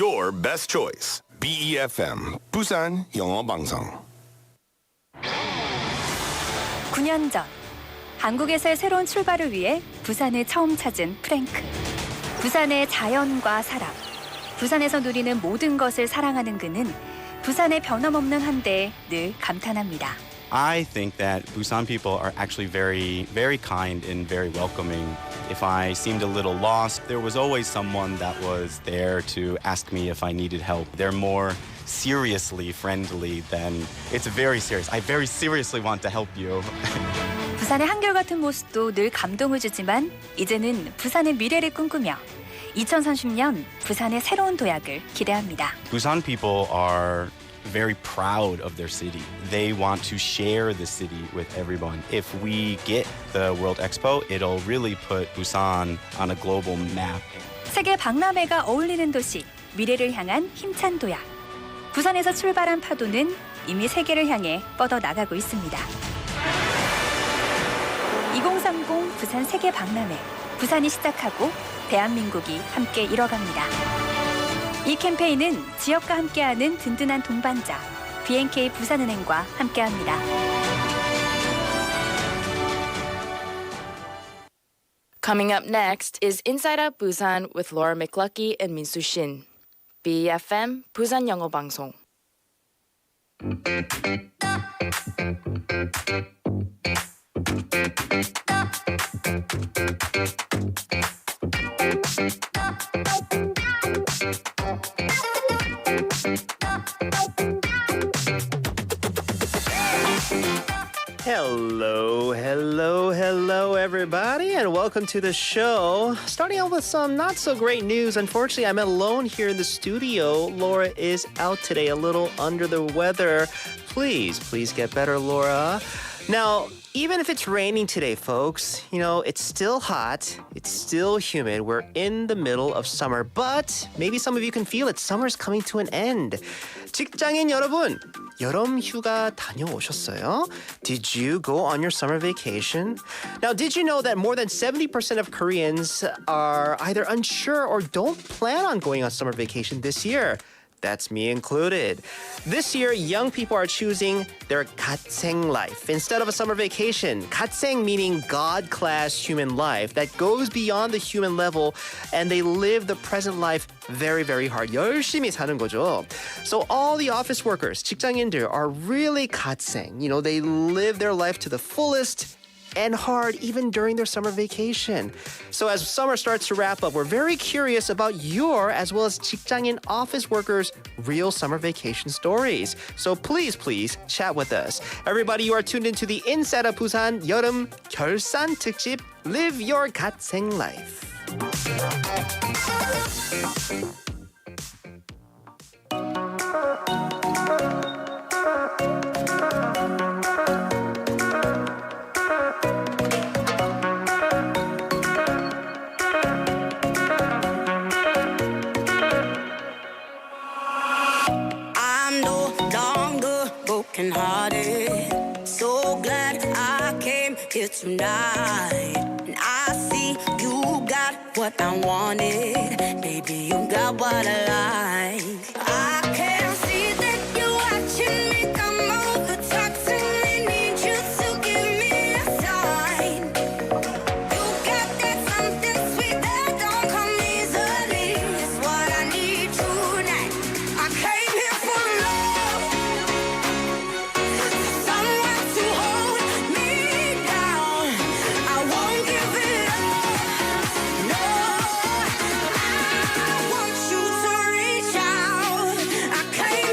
your best choice. BEFM 부산 영어방송. 9년 전 한국에서의 새로운 출발을 위해 부산을 처음 찾은 프랭크. 부산의 자연과 사람, 부산에서 누리는 모든 것을 사랑하는 그는 부산의 변함없는 한대에 늘 감탄합니다. I think that Busan people are actually very, very kind and very welcoming. If I seemed a little lost, there was always someone that was there to ask me if I needed help. They're more seriously friendly than it's very serious. I very seriously want to help you. 부산의 한결같은 모습도 늘 감동을 주지만 이제는 부산의 미래를 꿈꾸며 2030년 부산의 새로운 도약을 기대합니다. Busan people are very proud of their city. They want to share the city with everyone. If we get the World Expo, it'll really put Busan on a global map. 세계 박람회가 어울리는 도시, 미래를 향한 힘찬 도약. 부산에서 출발한 파도는 이미 세계를 향해 뻗어나가고 있습니다. 2030 부산 세계 박람회. 부산이 시작하고 대한민국이 함께 이뤄갑니다. 이 캠페인은 지역과 함께하는 든든한 동반자 BNK 부산은행과 함께합니다. Coming up next is Inside Out Busan with Laura McLucky and Minsu Shin. BFM 부산 영어방송. Hello, everybody, and welcome to the show. Starting out with some not so great news. Unfortunately, I'm alone here in the studio. Laura is out today, a little under the weather. Please get better, Laura. Now, even if it's raining today, folks, it's still hot, it's still humid. We're in the middle of summer, but maybe some of you can feel it. Summer's coming to an end. 직장인 여러분, 여름휴가 다녀오셨어요? Did you go on your summer vacation? Now, did you know that more than 70% of Koreans are either unsure or don't plan on going on summer vacation this year? That's me included. This year, young people are choosing their 갓생 life instead of a summer vacation. 갓생 meaning God-class human life that goes beyond the human level and they live the present life very, very hard. 열심히 사는 거죠. So all the office workers, 직장인들, are really 갓생. They live their life to the fullest and hard even during their summer vacation. So as summer starts to wrap up, we're very curious about your, as well as 직장인 office workers' real summer vacation stories. So please chat with us. Everybody, you are tuned into the Inside of Busan 여름 결산 특집 Live Your 갓생 Life. Hearted, so glad I came here tonight. And I see you got what I wanted. Baby, you got what I like. I can see that you're watching me come over, talk to me, need you to give me a sign. You got that something sweet that don't come easily. It's what I need tonight. I came here for love. Someone to hold me down. I won't give it up. No, I want you to reach out. I came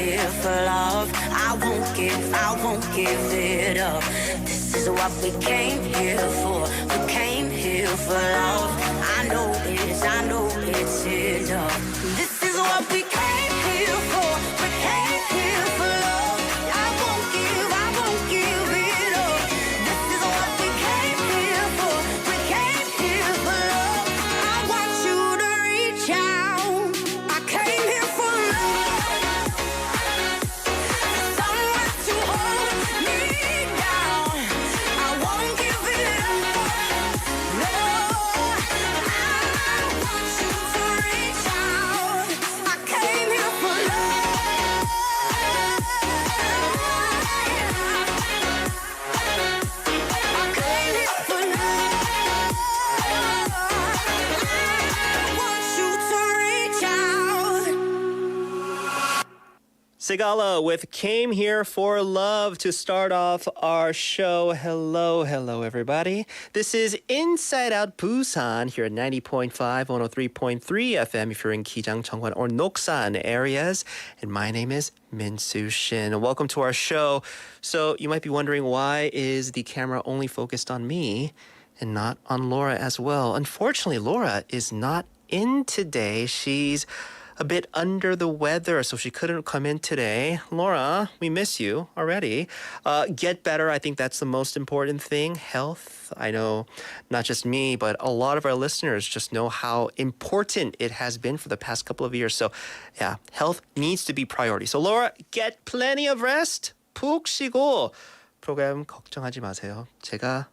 here for love. I won't give it up. This is what we came here for. We came here for love. I know it's enough. This is what we came here for. We came here for love. I won't give it up. This is what we came here for. We came here for love. I want you to reach out. I came here for love. Someone to hold me down. I won't give it up. No, I want you to reach out. I came here for love. I came here for love. I want you to reach out. Sigala with Came Here for Love to start off our show. Hello, everybody. This is Inside Out Busan here at 90.5, 103.3 FM if you're in Kijang, Cheongwan, or Noksan areas. And my name is Min-Soo Shin. Welcome to our show. So you might be wondering, why is the camera only focused on me and not on Laura as well? Unfortunately, Laura is not in today. She's a bit under the weather, so she couldn't come in today. Laura, we miss you already. Get better. I think that's the most important thing. Health. I know not just me, but a lot of our listeners just know how important it has been for the past couple of years. So yeah, health needs to be priority. So Laura, get plenty of rest. 푹 쉬고 프로그램 걱정하지 마세요. 제가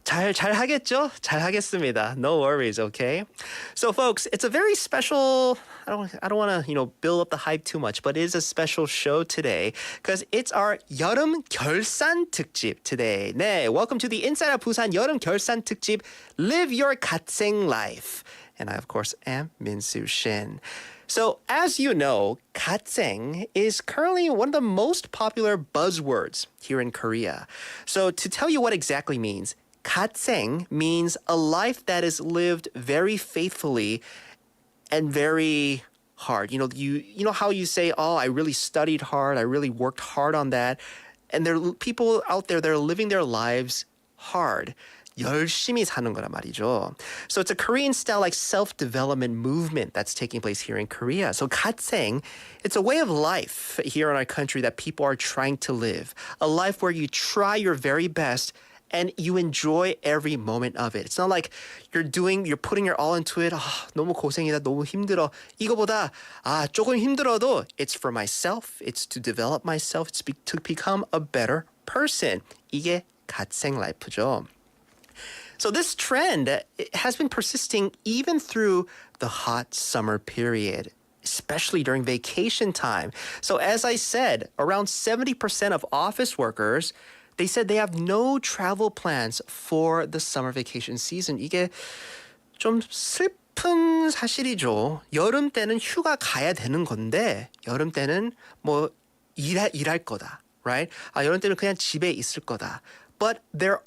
잘 하겠죠? 잘 하겠습니다. No worries, okay? So folks, it's a very special, I don't want to, build up the hype too much, but it is a special show today because it's our 여름 결산 특집 today. 네, welcome to the Inside of Busan 여름 결산 특집, Live Your 갓생 life. And I, of course, am Min-Soo Shin. So, as you know, 갓생 is currently one of the most popular buzzwords here in Korea. So, to tell you what exactly means, 갓생 means a life that is lived very faithfully and very hard. You know how you say, "Oh, I really studied hard. I really worked hard on that." And there are people out there that are living their lives hard. 열심히 사는 거란 말이죠. So it's a Korean style like self-development movement that's taking place here in Korea. So 갓생, it's a way of life here in our country that people are trying to live. A life where you try your very best and you enjoy every moment of it. It's not like you're putting your all into it. 너무 고생이다, 너무 힘들어. 이거보다 조금 힘들어도 it's for myself. It's to develop myself. It's to become a better person. 이게 갓생 라이프죠. So this trend has been persisting even through the hot summer period, especially during vacation time. So as I said, around 70% of office workers, they said they have no travel plans for the summer vacation season. 이게 좀 슬픈 사실이죠. 여름 때는 휴가 가야 되는 건데 여름 때는 뭐 일할 거다, right? 여름 때는 그냥 집에 있을 거다. But there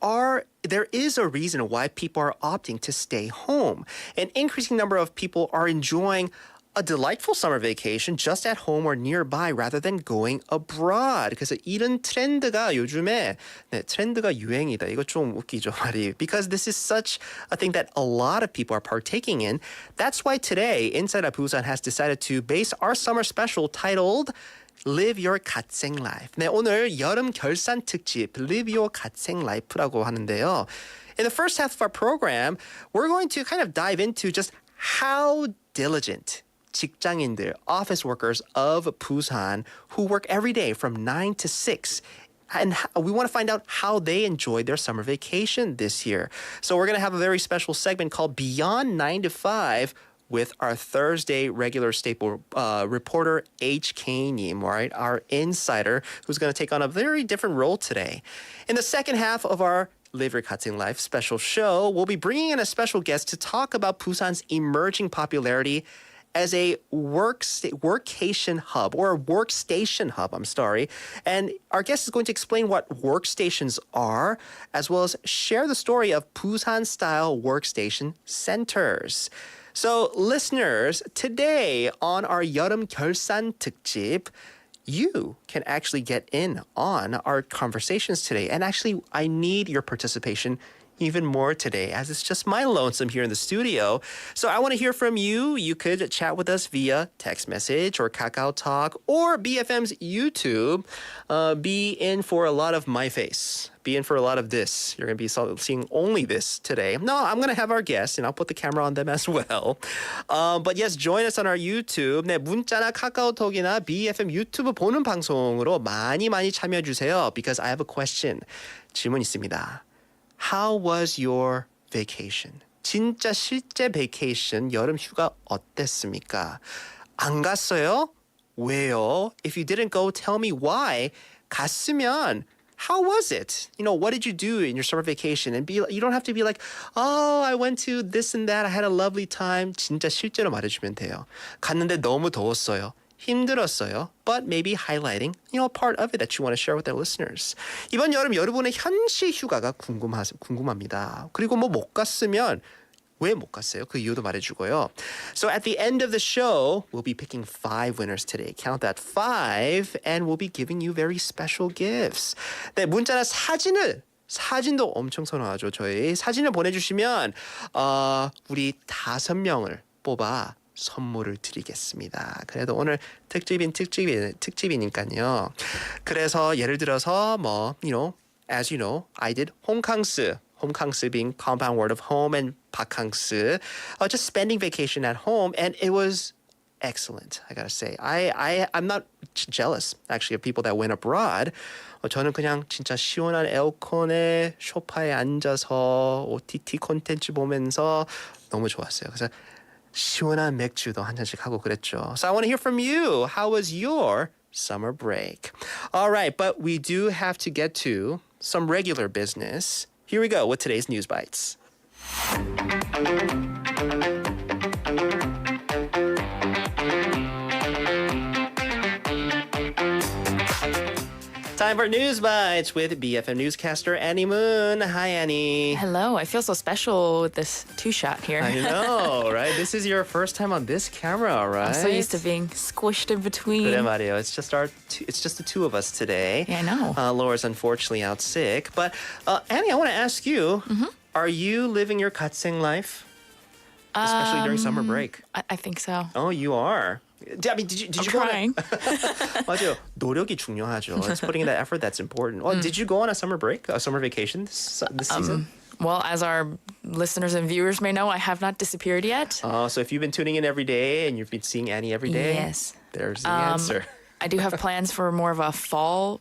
is a reason why people are opting to stay home. An increasing number of people are enjoying a delightful summer vacation just at home or nearby rather than going abroad. 그래서 이런 트렌드가 요즘에 트렌드가 유행이다. 이거 좀 웃기죠, 말이. Because this is such a thing that a lot of people are partaking in. That's why today, Inside of Busan has decided to base our summer special titled Live Your 갓생 life. 네, 오늘 여름 결산 특집 Live Your 갓생 life라고 하는데요. In the first half of our program, we're going to kind of dive into just how diligent 직장인들, office workers of Busan who work every day from 9 to 6. And we want to find out how they enjoyed their summer vacation this year. So we're going to have a very special segment called Beyond 9 to 5 with our Thursday regular staple reporter HK-님, right? Our insider who's going to take on a very different role today. In the second half of our Live Your 갓생 life special show, we'll be bringing in a special guest to talk about Busan's emerging popularity as a workcation hub or a workstation hub, And our guest is going to explain what workstations are, as well as share the story of Busan-style workstation centers. So listeners, today on our 여름 결산 특집, you can actually get in on our conversations today. And actually, I need your participation even more today, as it's just my lonesome here in the studio. So I want to hear from you. You could chat with us via text message or Kakao Talk or BFM's YouTube. Be in for a lot of my face. Be in for a lot of this. You're going to be seeing only this today. No, I'm going to have our guests, and I'll put the camera on them as well. But yes, join us on our YouTube. 네, 문자나 카카오톡이나 BFM 유튜브 보는 방송으로 많이 참여해 주세요. Because I have a question. 질문 있습니다. How was your vacation? 진짜 실제 vacation 여름 휴가 어땠습니까? 안 갔어요? 왜요? If you didn't go, tell me why. 갔으면 how was it? You know, what did you do in your summer vacation? And you don't have to be like, oh, I went to this and that. I had a lovely time. 진짜 실제로 말해주면 돼요. 갔는데 너무 더웠어요. 힘들었어요. But maybe highlighting, you know, part of it that you want to share with our listeners. 이번 여름 여러분의 현시 휴가가 궁금합니다. 그리고 뭐 못 갔으면 왜 못 갔어요? 그 이유도 말해주고요. So at the end of the show, we'll be picking 5 winners today. Count that 5, and we'll be giving you very special gifts. 네, 문자나 사진도 엄청 선호하죠. 저희 사진을 보내주시면 우리 5명을 뽑아 선물을 드리겠습니다. 그래도 오늘 특집이니까요. 그래서 예를 들어서 뭐, you know, as you know, I did 홈캉스. 홈캉스 being compound word of home, and 바캉스, just spending vacation at home, and it was excellent. I gotta say, I'm not jealous actually of people that went abroad. 저는 그냥 진짜 시원한 에어컨에 소파에 앉아서 OTT 콘텐츠 보면서 너무 좋았어요. 그래서 시원한 맥주도 한 잔씩 하고 그랬죠. So I want to hear from you. How was your summer break? All right, but we do have to get to some regular business. Here we go with today's News Bites. Time for News Bites with BFM newscaster Annie Moon. Hi, Annie. Hello, I feel so special with this two-shot here. I know, right? This is your first time on this camera, right? I'm so used to being squished in between. 그래 말이에요. It's just the two of us today. Yeah, I know. Laura's unfortunately out sick. But Annie, I want to ask you, are you living your 갓생 life? Especially during summer break. I think so. Oh, you are. I mean, did you I'm go trying. 맞아요. 노력이 중요하죠. It's putting in that effort that's important. Oh, did you go on a summer break, a summer vacation this season? Well, as our listeners and viewers may know, I have not disappeared yet. So if you've been tuning in every day and you've been seeing Annie every day, Yes. there's the answer. I do have plans for more of a fall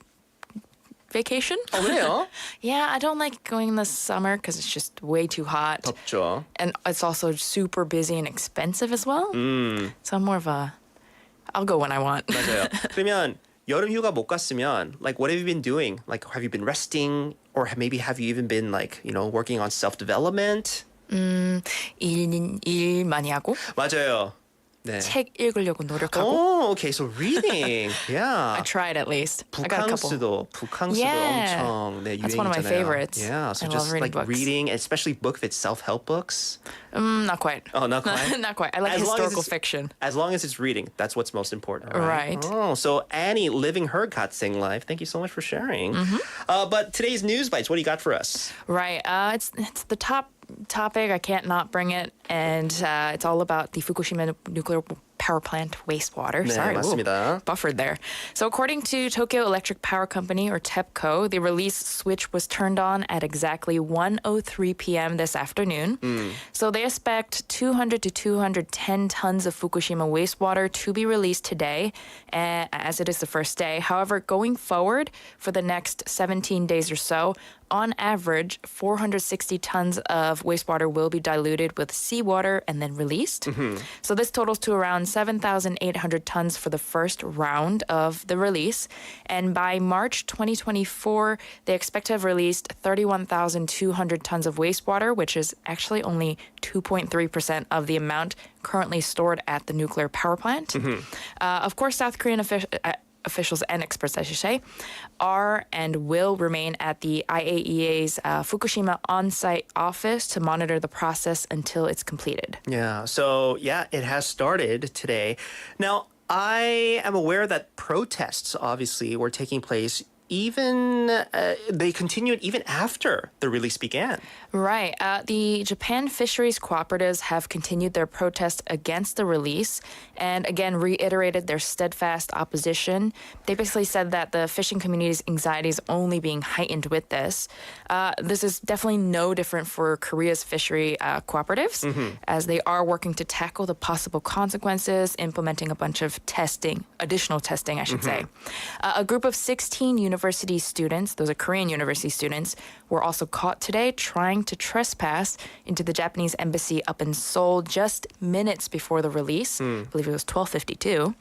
vacation. Oh, 그래요? Yeah, I don't like going in the summer because it's just way too hot. 덥죠. And it's also super busy and expensive as well. So I'm more of a, I'll go when I want. 맞아요. 그러면 여름 휴가 못 갔으면, like, what have you been doing? Like, have you been resting? Or maybe have you even been, like, you know, working on self-development? 일 많이 하고 맞아요. 네. 책 읽으려고 노력하고. Oh, okay. So reading. Yeah. I tried at least. I got a couple. 북캉스도 Yeah. 엄청 네, That's one of my 유행이잖아요. favorites. Yeah. So I just love reading like books. reading, especially book if it's self-help books. Not quite. Oh, not quite? Not quite. I like As long as historical it's- fiction. As long as it's reading, that's what's most important, right? Right. Oh, so Annie living her 갓생 life. Thank you so much for sharing. But today's News Bites, what do you got for us? Right. It's the top topic. I can't not bring it, and it's all about the Fukushima nuclear power plant wastewater. 네, Sorry, 맞습니다. buffered there. So according to Tokyo Electric Power Company, or TEPCO, the release switch was turned on at exactly 1:03 p.m. this afternoon. So they expect 200 to 210 tons of Fukushima wastewater to be released today, as it is the first day. However, going forward for the next 17 days or so, on average, 460 tons of wastewater will be diluted with seawater and then released. So this totals to around 7,800 tons for the first round of the release. And by March 2024, they expect to have released 31,200 tons of wastewater, which is actually only 2.3% of the amount currently stored at the nuclear power plant. Of course, South Korean officials and experts, I should say, are and will remain at the IAEA's Fukushima on-site office to monitor the process until it's completed. Yeah. So, yeah, it has started today. Now, I am aware that protests obviously were taking place even they continued even after the release began. Right. The Japan fisheries cooperatives have continued their protest against the release and again reiterated their steadfast opposition. They basically said that the fishing community's anxiety is only being heightened with this. This is definitely no different for Korea's fishery cooperatives, as they are working to tackle the possible consequences, implementing a bunch of additional testing, I should say. A group of 16 university students, those are Korean university students, were also caught today trying to trespass into the Japanese embassy up in Seoul just minutes before the release. I believe it was 12:52.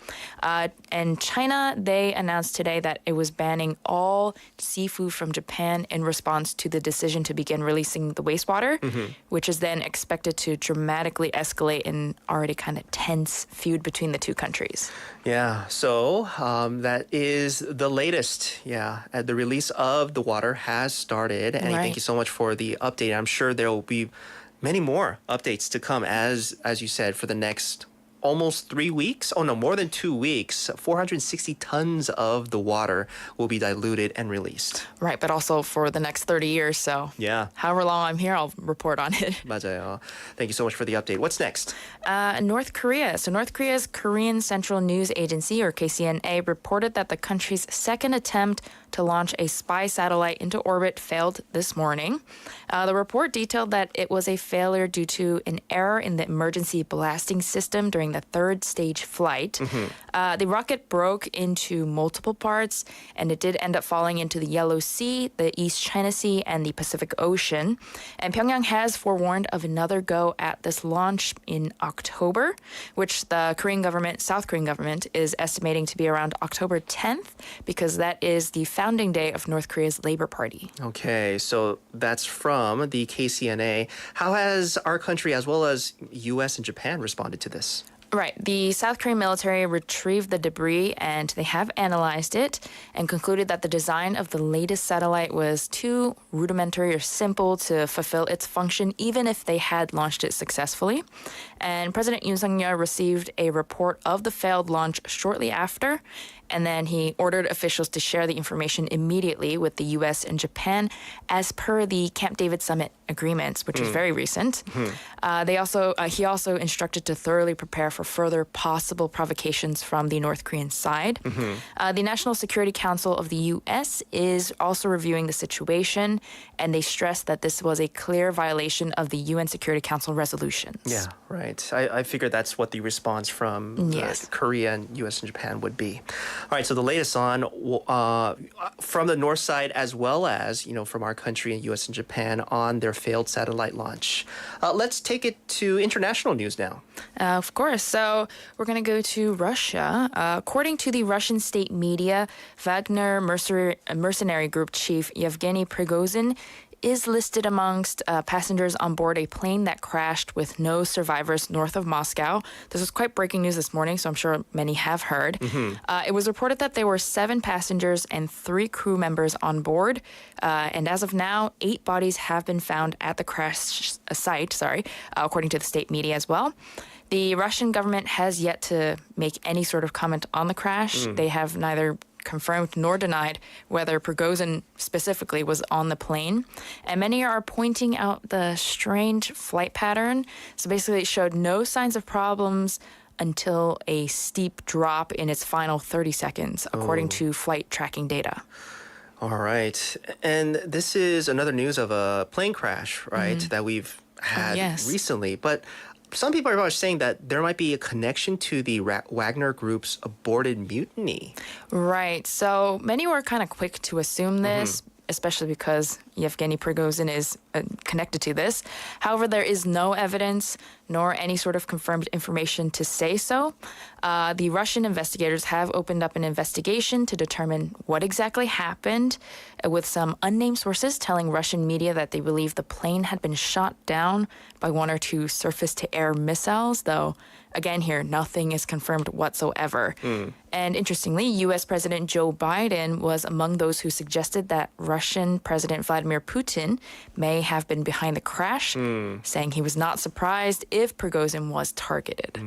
And China, they announced today that it was banning all seafood from Japan in response to the decision to begin releasing the wastewater, which is then expected to dramatically escalate an already kind of tense feud between the two countries. Yeah, so that is the latest. Yeah, the release of the water has started. And thank you so much for the update. I'm sure there will be many more updates to come, as you said, for the next almost 3 weeks. Oh, no, more than 2 weeks. 460 tons of the water will be diluted and released. Right, but also for the next 30 years. So Yeah. however long I'm here, I'll report on it. 맞아요. Thank you so much for the update. What's next? North Korea. So North Korea's Korean Central News Agency, or KCNA, reported that the country's second attempt to launch a spy satellite into orbit failed this morning. The report detailed that it was a failure due to an error in the emergency blasting system during the third stage flight. The rocket broke into multiple parts, and it did end up falling into the Yellow Sea, the East China Sea, and the Pacific Ocean. And Pyongyang has forewarned of another go at this launch in October, which the South Korean government is estimating to be around October 10th, because that is the founding day of North Korea's Labor Party. Okay, so that's from the KCNA. How has our country, as well as U.S. and Japan, responded to this? Right. The South Korean military retrieved the debris and they have analyzed it and concluded that the design of the latest satellite was too rudimentary or simple to fulfill its function, even if they had launched it successfully. And President Yoon Suk-yeol received a report of the failed launch shortly after, and then he ordered officials to share the information immediately with the U.S. and Japan as per the Camp David Summit agreements, which is very recent. He also instructed to thoroughly prepare for further possible provocations from the North Korean side. The National Security Council of the U.S. is also reviewing the situation, and they stressed that this was a clear violation of the UN Security Council resolutions. Yeah, right. I figured that's what the response from Korea and U.S. and Japan would be. All right, so the latest on from the north side, as well as from our country and U.S. and Japan on their failed satellite launch. Let's take it to international news now. Of course. So we're going to go to Russia. According to the Russian state media, Wagner mercenary group chief Yevgeny Prigozhin is listed amongst passengers on board a plane that crashed with no survivors north of Moscow. This was quite breaking news this morning, so I'm sure many have heard. It was reported that there were 7 passengers and 3 crew members on board. And as of now, 8 bodies have been found at the crash site, according to the state media as well. The Russian government has yet to make any sort of comment on the crash. They have neither confirmed nor denied whether Prigozhin specifically was on the plane. And many are pointing out the strange flight pattern. So basically it showed no signs of problems until a steep drop in its final 30 seconds, according to flight tracking data. All right. And this is another news of a plane crash, right, that we've had recently. But some people are saying that there might be a connection to the Wagner Group's aborted mutiny. Right. So many were kind of quick to assume this, especially because Yevgeny Prigozhin is connected to this. However, there is no evidence nor any sort of confirmed information to say so. The Russian investigators have opened up an investigation to determine what exactly happened, with some unnamed sources telling Russian media that they believe the plane had been shot down by 1 or 2 surface-to-air missiles, though again here, nothing is confirmed whatsoever. And interestingly, U.S. President Joe Biden was among those who suggested that Russian President Vladimir Vladimir Putin may have been behind the crash, saying he was not surprised if Prigozhin was targeted.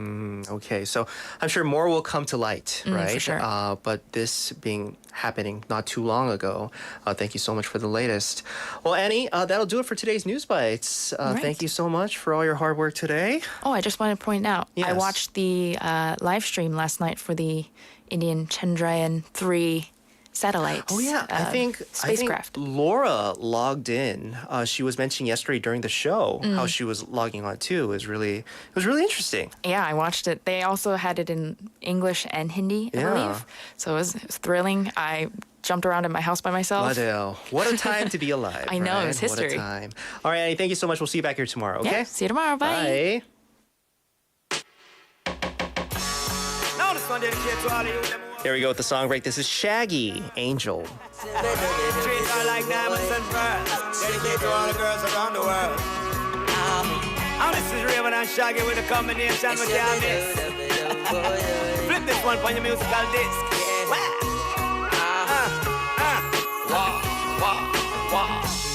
Okay, so I'm sure more will come to light, right? For sure. But this being happening not too long ago, thank you so much for the latest. Well, Annie, that'll do it for today's News Bites. Right. Thank you so much for all your hard work today. Oh, I just want to point out, I Yes. watched the live stream last night for the Indian Chandrayaan-3 satellite. Oh yeah, I think spacecraft. Laura logged in. She was mentioning yesterday during the show how Mm. she was logging on too. It was really interesting. Yeah, I watched it. They also had it in English and Hindi, I Yeah. believe. So it was thrilling. I jumped around in my house by myself. Adele, what a time to be alive. I know, right? it's history. What a time. All right, Annie, thank you so much. We'll see you back here tomorrow, okay? Yeah, see you tomorrow. Bye. Bye. Here we go with the song break. This is Shaggy, Angel. Trees are like diamonds and pearls. Dedicated to all the girls around the world. And this is Raven and Shaggy with a combination with your mix. Flip this one for your musical disc.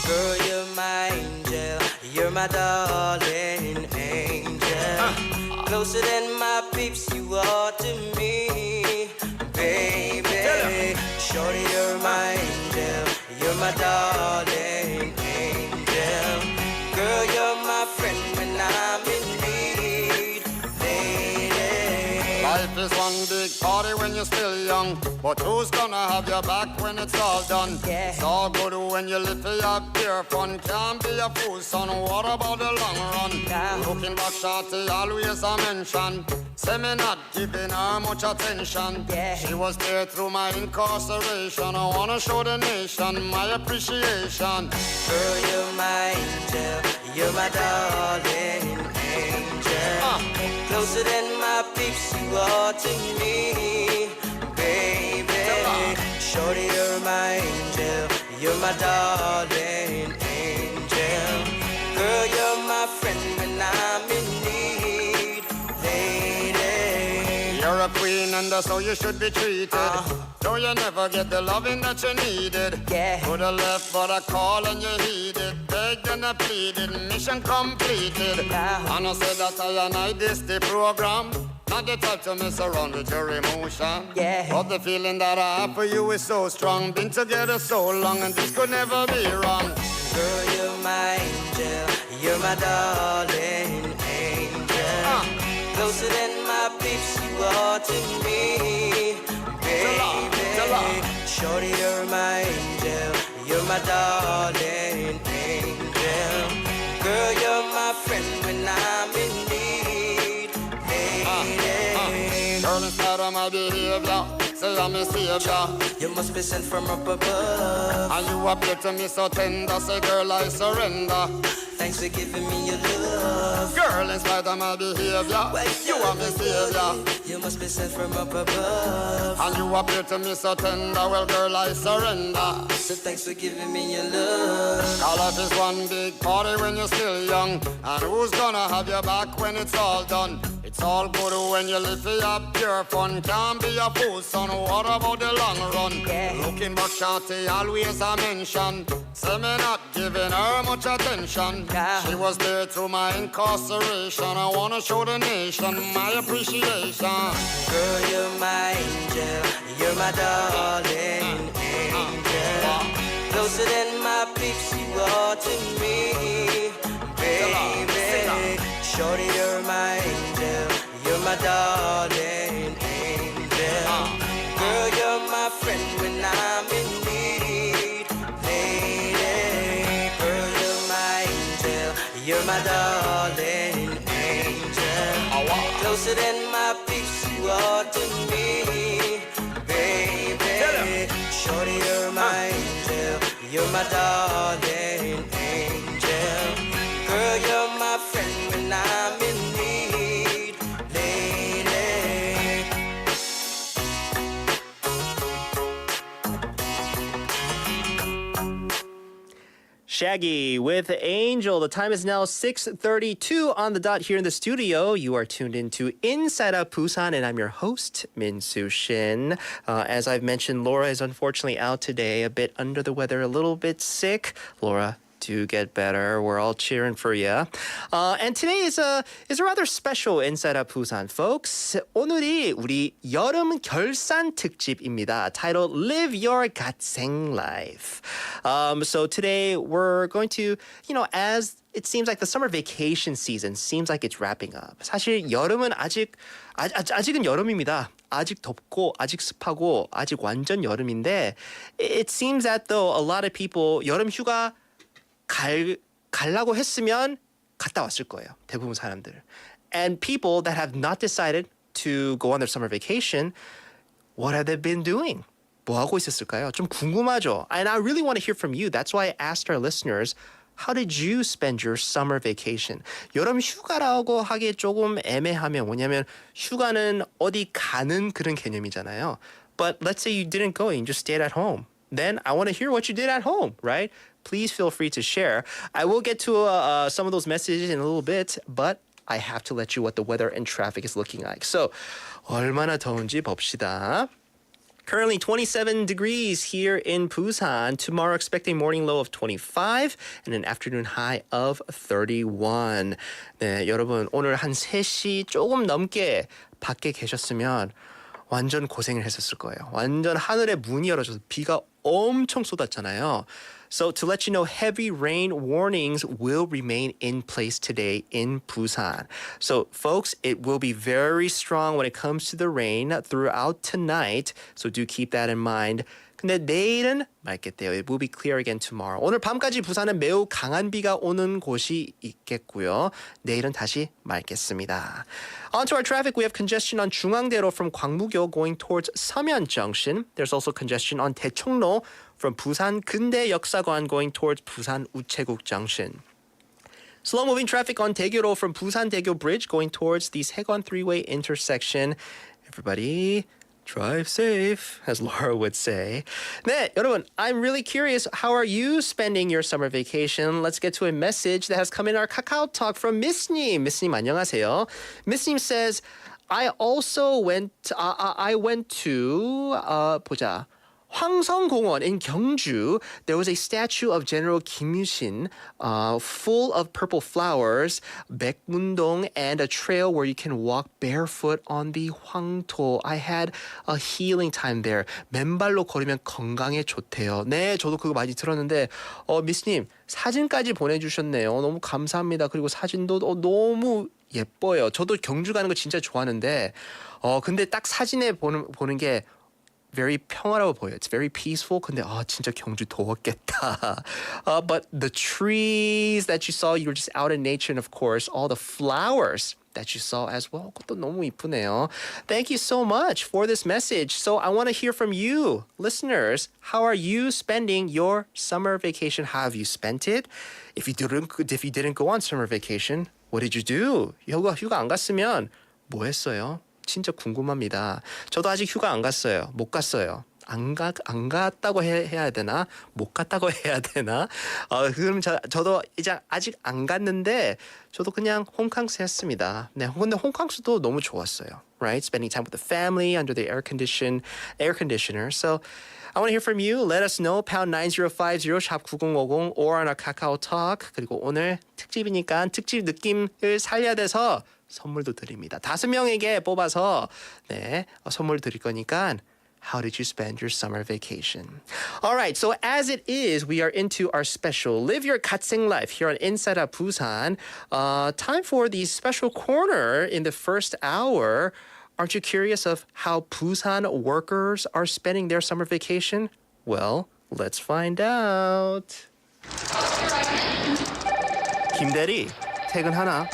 Girl, you're my angel, you're my darling angel. Closer than my peeps, you are to me, baby. Shorty, you're my angel, you're my darling angel. Girl, you're my friend when I'm in need, lady. Life is one big party when you're still young, but who's gonna have your back when it's all done? Yeah. It's all good when you live for your pure fun. Can't be a fool, son. What about the long run? Nah. Looking back, shorty, always a mention. Say me not giving her much attention. Yeah. She was there through my incarceration. I wanna show the nation my appreciation. Girl, you're my angel, you're my darling angel. Closer than my peeps, you are to me, baby. Shorty, you're my angel, you're my darling angel. Girl, you're my friend when I'm in need, lady. You're a queen and that's how you should be treated. Though you never get the loving that you needed. Yeah. Could have left but I called and you heeded. Begged and I pleaded, mission completed. Nah. And I said that I this the program. Not the type to mess around with your emotion. Yeah. But the feeling that I have for you is so strong. Been together so long and this could never be wrong. Girl, you're my angel, you're my darling angel. Closer than my peeps, you are to me, baby. Shorty, you're my angel, you're my darling angel. Girl, you're my friend when I'm in need, lady. Girl, in spite of my behavior, say I'm a savior. You must be sent from up above. And you appear to me so tender, say girl I surrender. Thanks for giving me your love. Girl, in spite of my behavior, you are my savior. You must be sent from up above. And you appear to me so tender, well girl I surrender. So thanks for giving me your love. Our life is one big party when you're still young. And who's gonna have your back when it's all done? It's all good when you live for your pure fun. Can't be a fool, son. What about the long run? Yeah. Looking back, shorty, always a mention. Say me not giving her much attention. Yeah. She was there through my incarceration. I wanna show the nation my appreciation. Girl, you're my angel, you're my darling angel. Closer than my peeps, you are to me, baby. Shorty, you're my angel, you're my darling angel. Girl, you're my friend when I'm in need, lady. Girl, you're my angel, you're my darling angel. Closer than my peeps, you are to me, baby. Shorty, you're my angel, you're my darling angel. Girl, you're my friend when I'm in need, lady. Shaggy with Angel. The time is now 6:32 on the dot here in the studio. You are tuned into Inside Out Busan, and I'm your host, Min-Soo Shin. As I've mentioned, Laura is unfortunately out today, a bit under the weather, a little bit sick. Laura, do get better. We're all cheering for you. And today is a rather special Inside Out Busan, folks. 오늘이 우리 여름 결산 특집입니다. Titled Live Your 갓생 Life. So today we're going to, as it seems like the summer vacation season seems like it's wrapping up. 사실 여름은 아직은 여름입니다. 아직 덥고 아직 습하고 아직 완전 여름인데 it seems that though a lot of people 여름 휴가 가려고 했으면 갔다 왔을 거예요. 대부분 사람들. And people that have not decided to go on their summer vacation, what have they been doing? 뭐 하고 있었을까요? 좀 궁금하죠? And I really want to hear from you. That's why I asked our listeners, how did you spend your summer vacation? 여름 휴가라고 하기에 조금 애매하면 뭐냐면 휴가는 어디 가는 그런 개념이잖아요. But let's say you didn't go and you just stayed at home. Then I want to hear what you did at home, right? Please feel free to share. I will get to some of those messages in a little bit, but I have to let you what the weather and traffic is looking like. So, 얼마나 더운지 봅시다. Currently 27 degrees here in Busan. Tomorrow expecting morning low of 25 and an afternoon high of 31. 네, 여러분 오늘 한 3시 조금 넘게 밖에 계셨으면 완전 고생을 했었을 거예요. 완전 하늘에 문이 열어져서 비가 엄청 쏟았잖아요. So to let you know, heavy rain warnings will remain in place today in Busan. So folks, it will be very strong when it comes to the rain throughout tonight. So do keep that in mind. 근데 내일은 맑겠대요. It will be clear again tomorrow. 오늘 밤까지 부산은 매우 강한 비가 오는 곳이 있겠고요. 내일은 다시 맑겠습니다. On to our traffic, we have congestion on 중앙대로 from 광무교 going towards 서면 Junction. There's also congestion on 대청로 from Busan 근대 역사관 going towards Busan 우체국 Junction. Slow-moving traffic on 대교로 from Busan Daegyo Bridge going towards the Saegon three-way intersection. Everybody drive safe, as Laura would say. 네, 여러분, I'm really curious. How are you spending your summer vacation? Let's get to a message that has come in our Kakao Talk from Miss님. Miss님, 안녕하세요. Miss님 says, I went to 보자. 황성공원 in Gyeongju, there was a statue of General Kim Il-sung full of purple flowers, 백문동, and a trail where you can walk barefoot on the 황토. I had a healing time there. 맨발로 걸으면 건강에 좋대요. 네, 저도 그거 많이 들었는데 미스님 사진까지 보내주셨네요. 너무 감사합니다. 그리고 사진도 너무 예뻐요. 저도 경주 가는 거 진짜 좋아하는데 근데 딱 사진에 보는 게 very 평화로워 보여요. It's very peaceful. 근데 진짜 경주 더웠겠다. But the trees that you saw, you were just out in nature, and of course, all the flowers that you saw as well. 그것도 너무 이쁘네요. Thank you so much for this message. So I want to hear from you, listeners. How are you spending your summer vacation? How have you spent it? If you didn't go on summer vacation, what did you do? 휴가 안 갔으면 뭐 했어요? 진짜 궁금합니다. 저도 아직 휴가 안 갔어요. 못 갔어요. 안 갔다고 해야 되나? 못 갔다고 해야 되나? 그럼 저도 이제 아직 안 갔는데 저도 그냥 홈캉스 했습니다. 네, 근데 홈캉스도 너무 좋았어요. Right? Spending time with the family under the air conditioner. So I want to hear from you. Let us know. pound 9050 샵 9050 or on our Kakao Talk. 그리고 오늘 특집이니까 특집 느낌을 살려야 돼서 선물도 드립니다. 5명에게 뽑아서 선물 드릴 거니까 how did you spend your summer vacation? All right, so as it is, we are into our special Live Your 갓생 Life here on Inside Out Busan. Time for the special corner in the first hour. Aren't you curious of how Busan workers are spending their summer vacation? Well, let's find out. 김대리, 퇴근하나?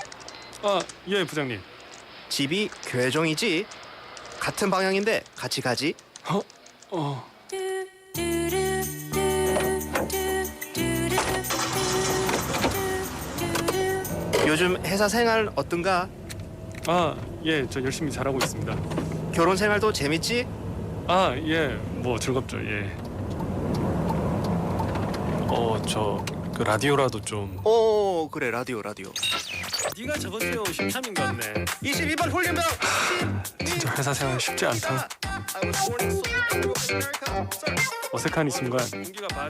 예, 부장님. 집이 괴종이지? 같은 방향인데 같이 가지? 요즘 회사 생활 어떤가? 예, 저 열심히 잘하고 있습니다. 결혼 생활도 재밌지? 예, 뭐 즐겁죠, 예. 저 그 라디오라도 좀. 그래 라디오. 네가 저번 주에 온 심참인 것 같네. 22번 홀리면 진짜 회사 생활 쉽지 않다. 어색한 이 순간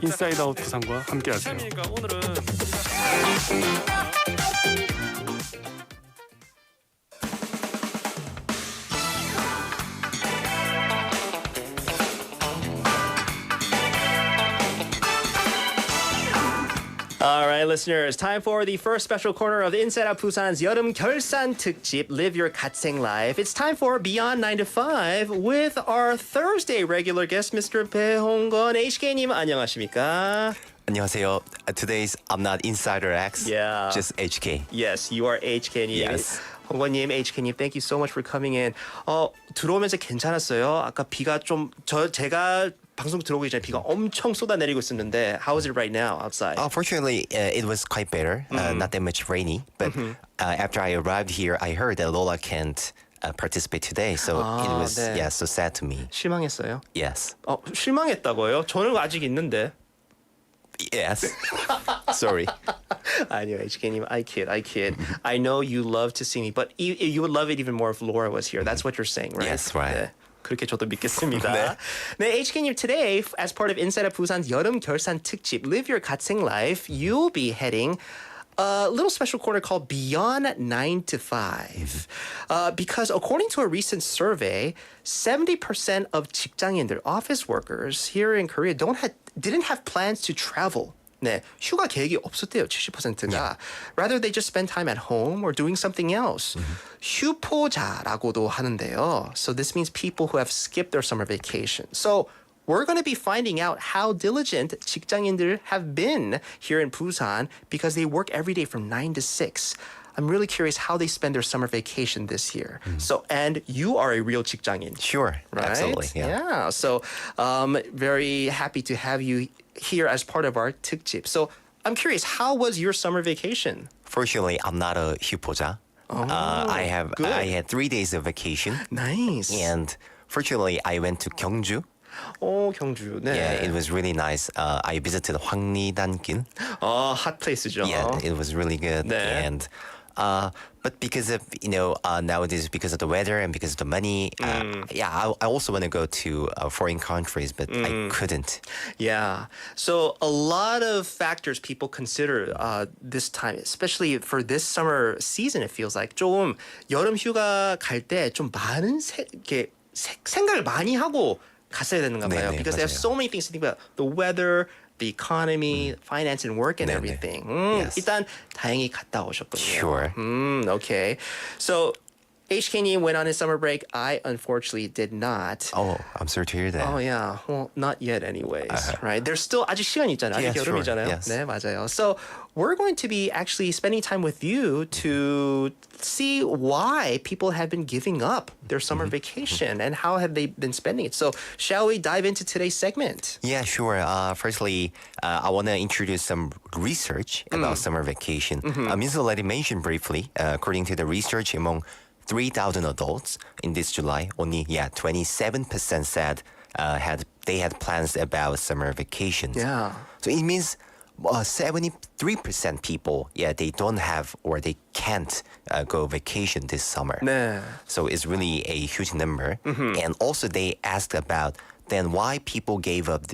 인사이드 아웃 부산과 함께하세요. 오늘은 All right, listeners, time for the first special corner of Inside Out Busan's 여름 결산 특집, Live Your 갓생 Life. It's time for Beyond 9 to 5 with our Thursday regular guest, Mr. 배홍건 HK님 안녕하십니까? 안녕하세요. Today's I'm not Insider X. Yeah. Just HK. Yes, you are HK님. Yes. 홍건님, HK님, thank you so much for coming in. 들어오면서 괜찮았어요. 아까 비가 좀 제가 방송 들어오기 전에 비가 엄청 쏟아내리고 있었는데 how is it right now outside? Fortunately, it was quite better. Not that much rainy. But after I arrived here, I heard that Lola can't participate today. So it was 네. so sad to me. 실망했어요? Yes. 실망했다고요? 저는 아직 있는데. Yes. Sorry. 아니요, HK님, I kid. I know you love to see me, but you would love it even more if Laura was here. That's what you're saying, right? Yes, right. 네. 그렇게 저도 믿겠습니다. 네, HK님, today, as part of Inside of Busan's 여름 결산 특집, Live Your 갓생 Life, you'll be heading a little special corner called Beyond 9 to 5. Because according to a recent survey, 70% of 직장인들, office workers here in Korea didn't have plans to travel. 네, 휴가 계획이 없었대요. 70%가. Rather, they just spend time at home or doing something else. 휴포자라고도 하는데요. So this means people who have skipped their summer vacation. So we're going to be finding out how diligent 직장인들 have been here in Busan because they work every day from 9 to 6. I'm really curious how they spend their summer vacation this year. So, and you are a real 직장인. Sure. Right? Absolutely. Yeah. So, very happy to have you here as part of our 특집. So, I'm curious, how was your summer vacation? Fortunately, I'm not a 휴포자. I had 3 days of vacation. Nice. And fortunately, I went to Gyeongju. 경주. 네. Yeah, it was really nice. I visited 황리단길. hot place죠. Yeah, it was really good. 네. And but because of nowadays because of the weather and because of the money, I also want to go to foreign countries, but I couldn't. Yeah. So a lot of factors people consider this time, especially for this summer season. It feels like 좀 여름 휴가 갈 때 좀 많은 생각을 많이 하고 갔어야 되는가 봐요. 네네, because they have 맞아요. so many things to think about. The weather, the economy, finance and work and 네네. everything. Yes. 일단 다행히 갔다 오셨군요. Sure. Okay. So HK님 went on his summer break. I unfortunately did not. Oh, I'm sorry to hear that. Oh yeah, well not yet anyways, right? There's still 아직 시간 있잖아요. 아직 Yeah, sure. 여름이잖아요. Yes. 네, 맞아요. So we're going to be actually spending time with you to see why people have been giving up their summer vacation and how have they been spending it. So shall we dive into today's segment? Yeah, sure. Firstly, I want to introduce some research about summer vacation. Ms. already mentioned briefly, according to the research among 3,000 adults in this July, only 27% said they had plans about summer vacations. Yeah. So it means 73% people, they don't have or they can't go vacation this summer. 네. So it's really a huge number. And also they asked about then why people gave up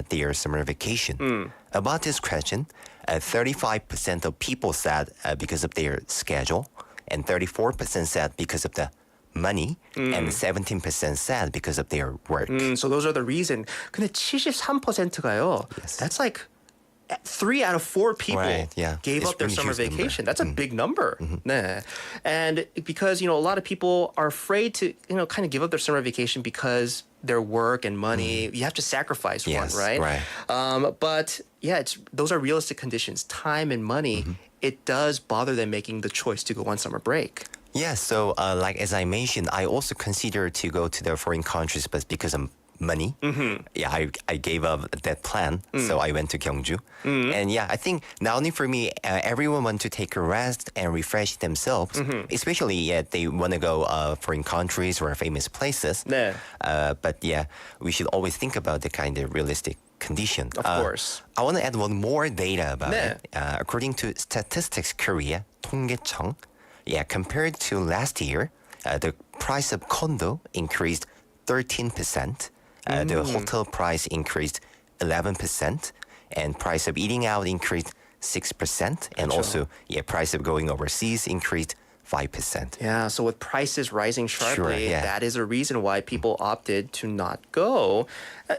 their summer vacation. About this question, 35% of people said because of their schedule, and 34% said because of the money, and 17% said because of their work. So those are the reason. 근데 73%가요. Yes. That's like 3 out of 4 people Right, yeah. gave It's up their really summer huge number. vacation. That's a big number. 네. And because, a lot of people are afraid to, kind of give up their summer vacation because their work and money, you have to sacrifice Yes, one, right? right. But yeah, those are realistic conditions. Time and money, it does bother them making the choice to go on summer break. Yeah, so like as I mentioned, I also consider to go to the foreign countries, but because of money. Yeah, I gave up that plan, so I went to Gyeongju. And yeah, I think not only for me, everyone want to take a rest and refresh themselves, especially they want to go foreign countries or famous places. 네. But yeah, we should always think about the kind of realistic condition. Of course. I want to add one more data about 네. it. According to Statistics Korea, 통계청, yeah, compared to last year, the price of condo increased 13%. The hotel price increased 11%, and price of eating out increased 6%, and also, price of going overseas increased 5%. Yeah, so with prices rising sharply, yeah. that is a reason why people opted to not go.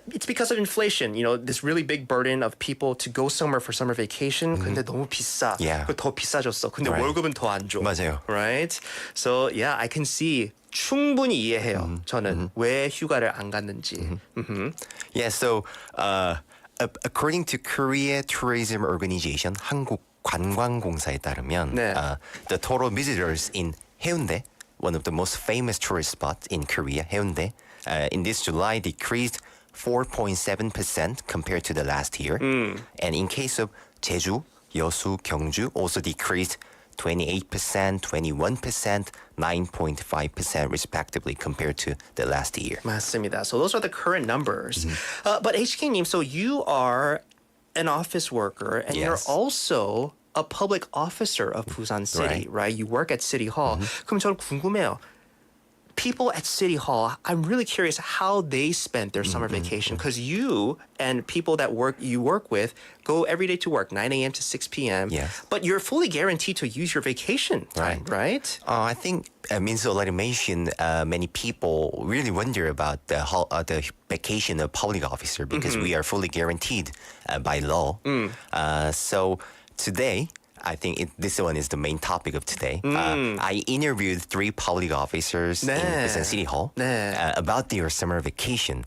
It's because of inflation, this really big burden of people to go somewhere for summer vacation. 근데 너무 비싸. Yeah. 더 비싸졌어. 근데 Right. 월급은 더 안 줘. 맞아요. Right? So yeah, I can see. 충분히 이해해요. 저는 왜 휴가를 안 갔는지. Yeah, so according to Korea Tourism Organization, 한국관광공사에 따르면 네. the total visitors in Haeundae, one of the most famous tourist spots in Korea, Haeundae, in this July decreased 4.7% compared to the last year. And in case of Jeju, Yeosu, Gyeongju also decreased 28%, 21%, 9.5% respectively compared to the last year. 맞습니다. So those are the current numbers. But HK님, so you are an office worker and you're Yes. also a public officer of Busan City, right? You work at City Hall. 그럼 저는 궁금해요. People at City Hall, I'm really curious how they spent their summer vacation because you and people that you work with go every day to work, 9 a.m. to 6 p.m. Yes. But you're fully guaranteed to use your vacation time, right? I think means automation. Many people really wonder about the vacation of public officer because we are fully guaranteed by law. So today, I think this one is the main topic of today. I interviewed 3 public officers in Busan City Hall about their summer vacation.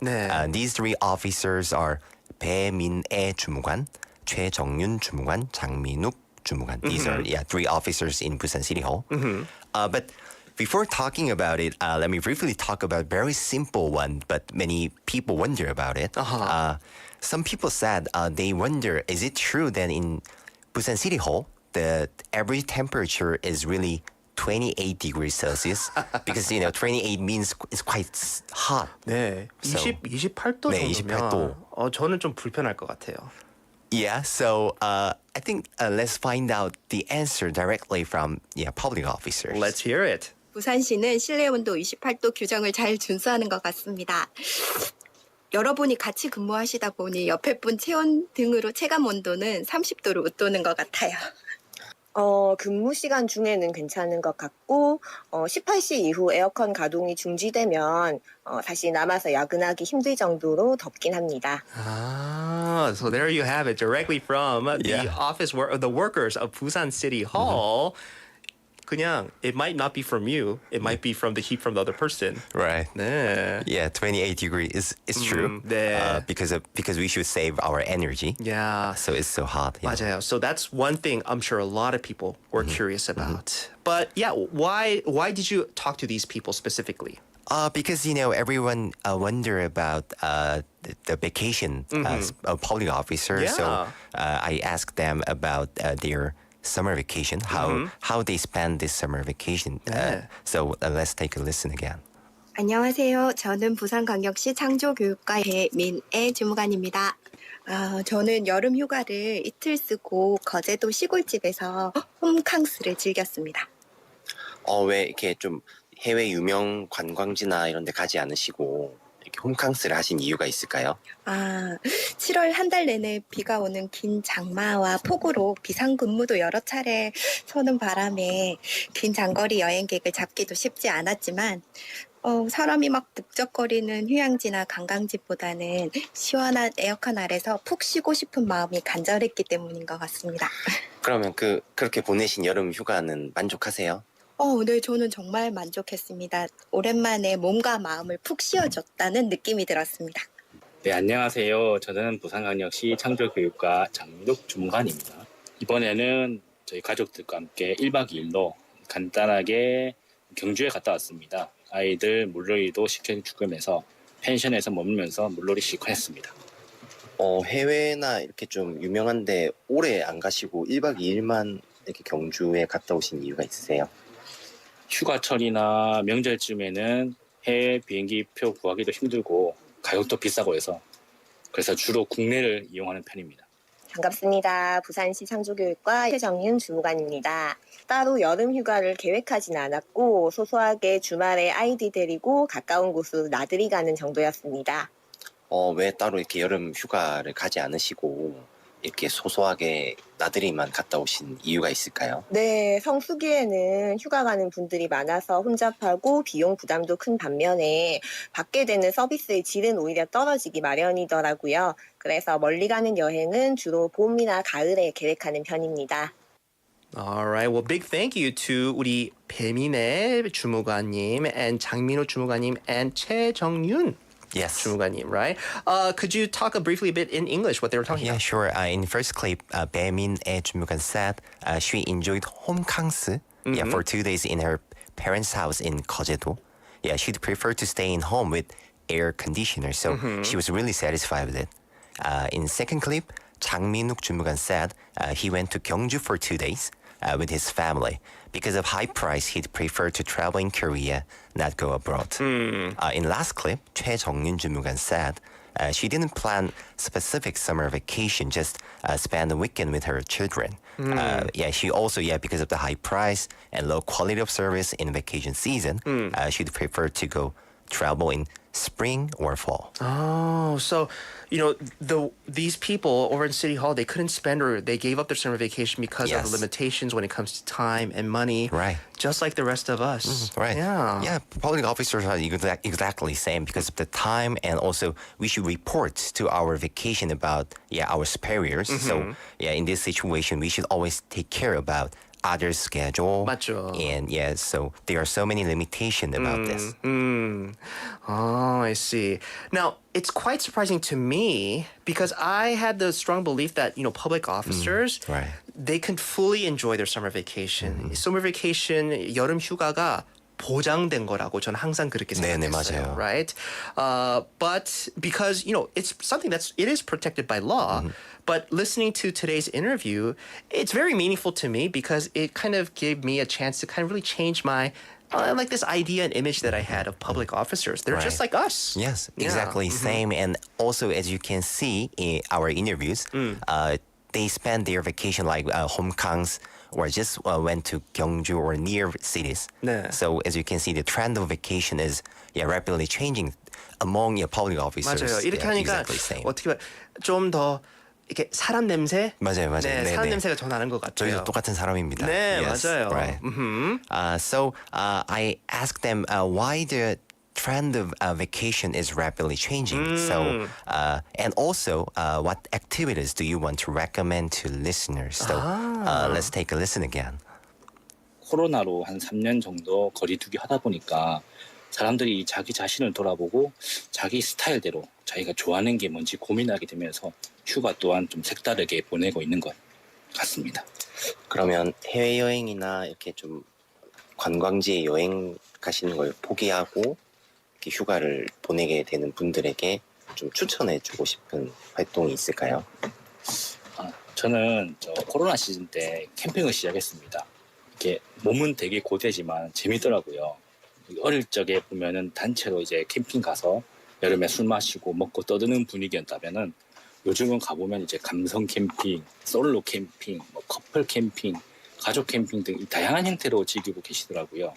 These 3 officers are 배민애 주무관, 최정윤 주무관, 장민욱 주무관. These are 3 officers in Busan City Hall. But before talking about it, let me briefly talk about very simple one, but many people wonder about it. Some people said they wonder, is it true that in Busan City Hall, the average temperature is really 28 degrees Celsius? Because, 28 means it's quite hot. 네. So, 28도 네, 정도면 28도. 저는 좀 불편할 것 같아요. Yeah, so I think let's find out the answer directly from public officers. Let's hear it. 부산시는 실내 온도 28도 규정을 잘 준수하는 것 같습니다. 여러분이 같이 근무하시다 보니 옆에 분 체온 등으로 체감 온도는 30도로 웃도는 것 같아요. 근무 시간 중에는 괜찮은 것 같고 18시 이후 에어컨 가동이 중지되면 다시 남아서 야근하기 힘들 정도로 덥긴 합니다. So there you have it, directly from the office the workers of Busan City Hall. 그냥 it might not be from you, it might be from the heat from the other person. Right. 네. Yeah, 28 degrees is true. 네. Because we should save our energy. Yeah. So it's so hot. Yeah. 맞아요. So that's one thing I'm sure a lot of people were curious about. But yeah, why did you talk to these people specifically? Because everyone wonder about the vacation as a public officer. Yeah. So I asked them about their summer vacation, how they spend this summer vacation. So let's take a listen again. 안녕하세요. 저는 부산광역시 창조교육과 배민애 주무관입니다. 저는 여름 휴가를 이틀 쓰고 거제도 시골집에서 홈캉스를 즐겼습니다. 왜 이렇게 좀 해외 유명 관광지나 이런 데 가지 않으시고 이렇게 홈캉스를 하신 이유가 있을까요? 7월 한 달 내내 비가 오는 긴 장마와 폭우로 비상근무도 여러 차례 서는 바람에 긴 장거리 여행 계획을 잡기도 쉽지 않았지만 사람이 막 북적거리는 휴양지나 관광지보다는 시원한 에어컨 아래서 푹 쉬고 싶은 마음이 간절했기 때문인 것 같습니다. 그러면 그렇게 보내신 여름 휴가는 만족하세요? 네, 저는 정말 만족했습니다. 오랜만에 몸과 마음을 푹 쉬어줬다는 느낌이 들었습니다. 네, 안녕하세요. 저는 부산광역시 창조교육과 장민욱 주무관입니다. 이번에는 저희 가족들과 함께 1박 2일로 간단하게 경주에 갔다 왔습니다. 아이들 물놀이도 시켜주면서 펜션에서 머물면서 물놀이 실컷 했습니다. 해외나 이렇게 좀 유명한데 오래 안 가시고 1박 2일만 이렇게 경주에 갔다 오신 이유가 있으세요? 휴가철이나 명절쯤에는 해외 비행기표 구하기도 힘들고 가격도 비싸고 해서 그래서 주로 국내를 이용하는 편입니다. 반갑습니다. 부산시 창조교육과 최정윤 주무관입니다. 따로 여름 휴가를 계획하진 않았고 소소하게 주말에 아이디 데리고 가까운 곳으로 나들이 가는 정도였습니다. 왜 따로 이렇게 여름 휴가를 가지 않으시고 이렇게 소소하게 나들이만 갔다 오신 이유가 있을까요? 네, 성수기에는 휴가 가는 분들이 많아서 혼잡하고 비용 부담도 큰 반면에 받게 되는 서비스의 질은 오히려 떨어지기 마련이더라고요. 그래서 멀리 가는 여행은 주로 봄이나 가을에 계획하는 편입니다. Alright, well, big thank you to 우리 배민의 주무관님 and 장민호 주무관님 and 최정윤 Yes. 주무관님, right? Could you talk briefly a bit in English what they were talking Yeah, about? sure. In the first clip, Baemin 주무관 said she enjoyed 홈캉스 for 2 days in her parents' house in 거제도. Yeah, she'd prefer to stay in home with air conditioner, so she was really satisfied with it. In second clip, 장민욱 주무관 said he went to 경주 for 2 days with his family. Because of high price, he'd prefer to travel in Korea, not go abroad. In last clip, 최정윤 주무관 said she didn't plan specific summer vacation, just spend the weekend with her children. She also, because of the high price and low quality of service in vacation season, she'd prefer to go travel in spring or fall. Oh, so these people over in City Hall, they couldn't spend or they gave up their summer vacation because of the limitations when it comes to time and money. Right. Just like the rest of us. Right. Yeah. Yeah, public officers are exactly the same because of the time, and also we should report to our vacation about our superiors. So in this situation, we should always take care about others' schedule. 맞죠. And so there are so many limitations about this. Oh, I see. Now, it's quite surprising to me because I had the strong belief that, public officers, they can fully enjoy their summer vacation. Summer vacation, 여름 휴가가 보장된 거라고 저는 항상 그렇게 생각했어요. 맞아요. Right? But because, it's something it is protected by law, but listening to today's interview, it's very meaningful to me because it kind of gave me a chance to kind of really change my like this idea and image that I had of public officers. They're just like us. Yes, exactly same. And also, as you can see in our interviews, they spend their vacation like 홈캉스 or just went to Gyeongju or near cities. 네. So as you can see, the trend of vacation is rapidly changing among public officers. 맞아요. 이렇게 하니까 exactly same. 어떻게 좀 더 이렇게 사람 냄새? 맞아요. 네, 사람 냄새가 더 나는 것 같아요. 저희도 똑같은 사람입니다. 네, yes, 맞아요. Right. So I asked them why the trend of vacation is rapidly changing. So and also what activities do you want to recommend to listeners? So let's take a listen again. 코로나로 한 3년 정도 거리두기 하다 보니까 사람들이 자기 자신을 돌아보고 자기 스타일대로 자기가 좋아하는 게 뭔지 고민하게 되면서 휴가 또한 좀 색다르게 보내고 있는 것 같습니다. 그러면 해외여행이나 이렇게 좀 관광지에 여행 가시는 걸 포기하고 이렇게 휴가를 보내게 되는 분들에게 좀 추천해주고 싶은 활동이 있을까요? 저는 코로나 시즌 때 캠핑을 시작했습니다. 이렇게 몸은 되게 고되지만 재밌더라고요. 어릴 적에 보면은 단체로 이제 캠핑 가서 여름에 술 마시고 먹고 떠드는 분위기였다면은 요즘은 가보면 이제 감성 캠핑, 솔로 캠핑, 커플 캠핑, 가족 캠핑 등 다양한 형태로 즐기고 계시더라고요.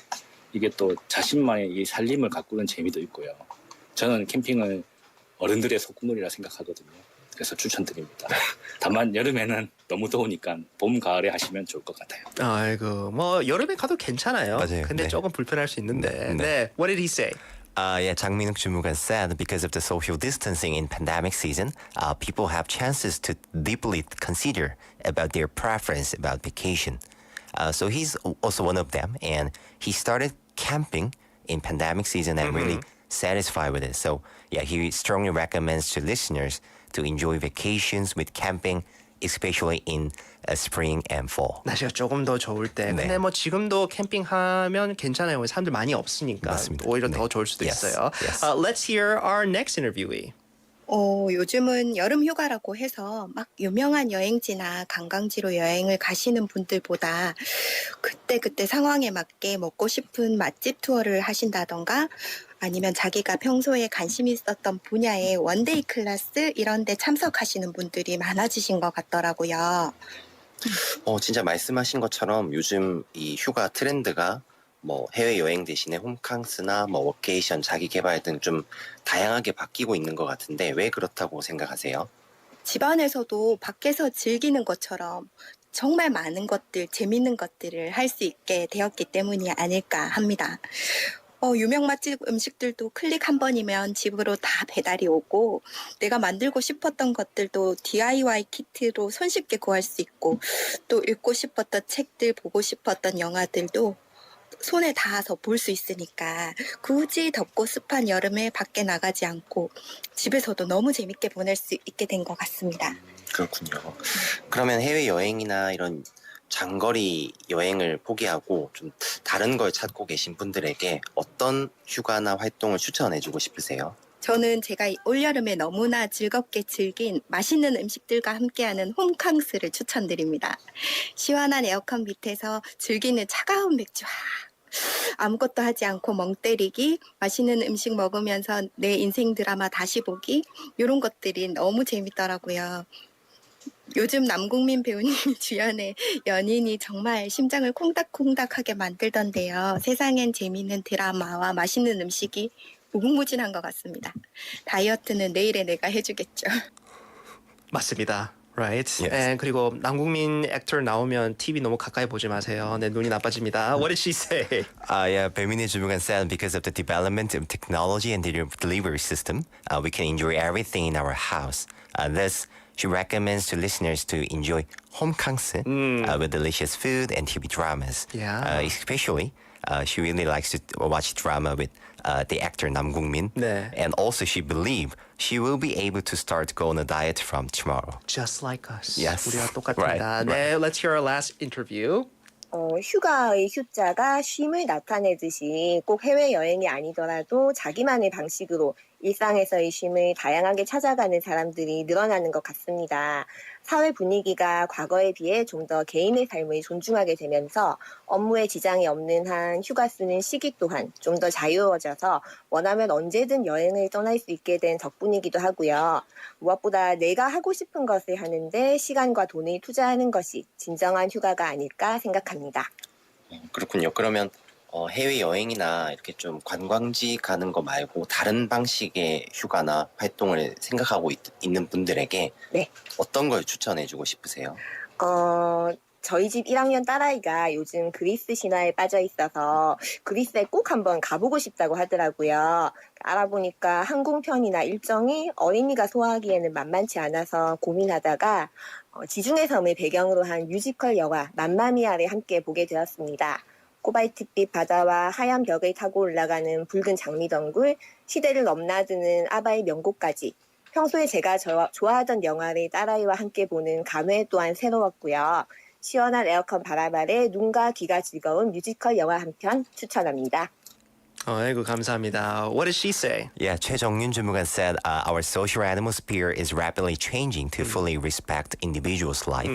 이게 또 자신만의 이 살림을 가꾸는 재미도 있고요. 저는 캠핑을 어른들의 소꿉놀이라 생각하거든요. 그래서 추천드립니다. 다만 여름에는 너무 더우니까 봄, 가을에 하시면 좋을 것 같아요. 아이고, 여름에 가도 괜찮아요. 맞아요. 근데 네. 조금 불편할 수 있는데. 네. What did he say? 장민욱 주무관 said because of the social distancing in pandemic season, people have chances to deeply consider about their preference about vacation. So he's also one of them, and he started camping in pandemic season and really satisfied with it. So he strongly recommends to listeners to enjoy vacations with camping especially in spring and fall. 날씨가 조금 더 좋을 때. 네. 근데 뭐 지금도 캠핑하면 괜찮아요. 사람들 많이 없으니까 맞습니다. 오히려 네. 더 좋을 수도 Yes. 있어요. Yes. Let's hear our next interviewee. 요즘은 여름 휴가라고 해서 막 유명한 여행지나 관광지로 여행을 가시는 분들보다 그때 상황에 맞게 먹고 싶은 맛집 투어를 하신다던가 아니면 자기가 평소에 관심 있었던 분야의 원데이 클래스 이런 데 참석하시는 분들이 많아지신 것 같더라고요. 진짜 말씀하신 것처럼 요즘 이 휴가 트렌드가 뭐 해외 여행 대신에 홈캉스나 뭐 워케이션, 자기 개발 등 좀 다양하게 바뀌고 있는 것 같은데 왜 그렇다고 생각하세요? 집안에서도 밖에서 즐기는 것처럼 정말 많은 것들, 재밌는 것들을 할 수 있게 되었기 때문이 아닐까 합니다. 유명 맛집 음식들도 클릭 한 번이면 집으로 다 배달이 오고 내가 만들고 싶었던 것들도 DIY 키트로 손쉽게 구할 수 있고 또 읽고 싶었던 책들, 보고 싶었던 영화들도 손에 닿아서 볼 수 있으니까 굳이 덥고 습한 여름에 밖에 나가지 않고 집에서도 너무 재밌게 보낼 수 있게 된 것 같습니다. 그렇군요. 그러면 해외 여행이나 이런 장거리 여행을 포기하고 좀 다른 걸 찾고 계신 분들에게 어떤 휴가나 활동을 추천해주고 싶으세요? 저는 제가 올여름에 너무나 즐겁게 즐긴 맛있는 음식들과 함께하는 홈캉스를 추천드립니다. 시원한 에어컨 밑에서 즐기는 차가운 맥주, 아무것도 하지 않고 멍 때리기, 맛있는 음식 먹으면서 내 인생 드라마 다시 보기 이런 것들이 너무 재밌더라고요. 요즘 남궁민 배우님 주연의 연인이 정말 심장을 콩닥콩닥하게 만들던데요. 세상엔 재미있는 드라마와 맛있는 음식이 무궁무진한 것 같습니다. 다이어트는 내일의 내가 해주겠죠. 맞습니다. Right. Yes. And 그리고 남국민 액터 나오면 TV 너무 가까이 보지 마세요. 내 눈이 나빠집니다. What did she say? Yeah, 배민희 주무관 said because of the development of technology and the delivery system, we can enjoy everything in our house. Thus, she recommends to listeners to enjoy 홈캉스 with delicious food and TV dramas. Yeah. Especially, she really likes to watch drama with the actor Nam Kung-min. 네. And also, she believes she will be able to start go on a diet from tomorrow. Just like us. Yes. 우리와 똑같습니다. Right, 네, let's hear our last interview. 휴가의 휴자가 쉼을 나타내듯이 꼭 해외여행이 아니더라도 자기만의 방식으로 일상에서의 쉼을 다양하게 찾아가는 사람들이 늘어나는 것 같습니다. 사회 분위기가 과거에 비해 좀 더 개인의 삶을 존중하게 되면서 업무에 지장이 없는 한 휴가 쓰는 시기 또한 좀 더 자유로워져서 원하면 언제든 여행을 떠날 수 있게 된 덕분이기도 하고요. 무엇보다 내가 하고 싶은 것을 하는데 시간과 돈을 투자하는 것이 진정한 휴가가 아닐까 생각합니다. 그렇군요. 그러면 해외 여행이나 이렇게 좀 관광지 가는 거 말고 다른 방식의 휴가나 활동을 생각하고 있는 분들에게 네. 어떤 걸 추천해주고 싶으세요? 저희 집 1학년 딸아이가 요즘 그리스 신화에 빠져 있어서 그리스에 꼭 한번 가보고 싶다고 하더라고요. 알아보니까 항공편이나 일정이 어린이가 소화하기에는 만만치 않아서 고민하다가 지중해 섬을 배경으로 한 뮤지컬 영화 맘마미아를 함께 보게 되었습니다. 코발트빛 바다와 하얀 벽을 타고 올라가는 붉은 장미덩굴, 시대를 넘나드는 아바의 명곡까지 평소에 제가 좋아하던 영화를 딸아이와 함께 보는 감회 또한 새로웠고요. 시원한 에어컨 바람 아래 눈과 귀가 즐거운 뮤지컬 영화 한 편 추천합니다. 아이고 감사합니다. What did she say? Yeah, 최정윤 주무관 said our social atmosphere is rapidly changing to fully respect individuals' life,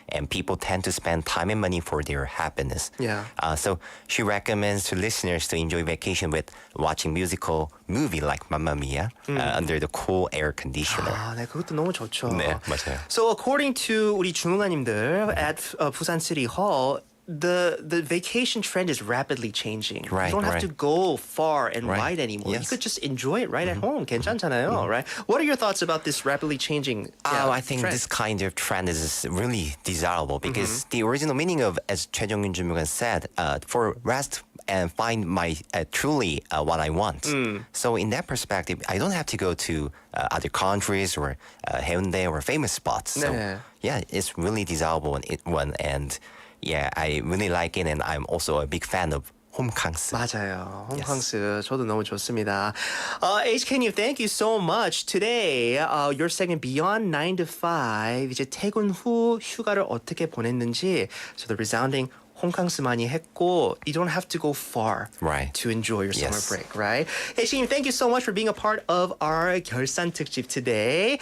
and people tend to spend time and money for their happiness. Yeah. So she recommends to listeners to enjoy vacation with watching musical movie like Mamma Mia under the cool air conditioner. 네, 그것도 너무 좋죠. 네, 맞아요. So according to 우리 주무관님들 at Busan City Hall, the vacation trend is rapidly changing. Right, you don't have right. to go far and Right. wide anymore. You Yes. could just enjoy it right at home. 괜찮잖아요, right? What are your thoughts about this rapidly changing I think trend? this kind of trend is really desirable because the original meaning of, as Choi Jong-un Jumugan said, for rest and find my truly what I want. So in that perspective, I don't have to go to other countries or Haeundae or famous spots. So 네. yeah, it's really desirable one, and yeah, I really like it, and I'm also a big fan of 홈캉스. 맞아요. 홈캉스 저도 너무 좋습니다. HK님, thank you so much. Today, your segment Beyond 9 to 5 이제 퇴근 후 휴가를 어떻게 보냈는지 저도 resounding 홈캉스 많이 했고 you don't have to go far to enjoy your summer break, right? HK님, thank you so much for being a part of our 결산 특집 today.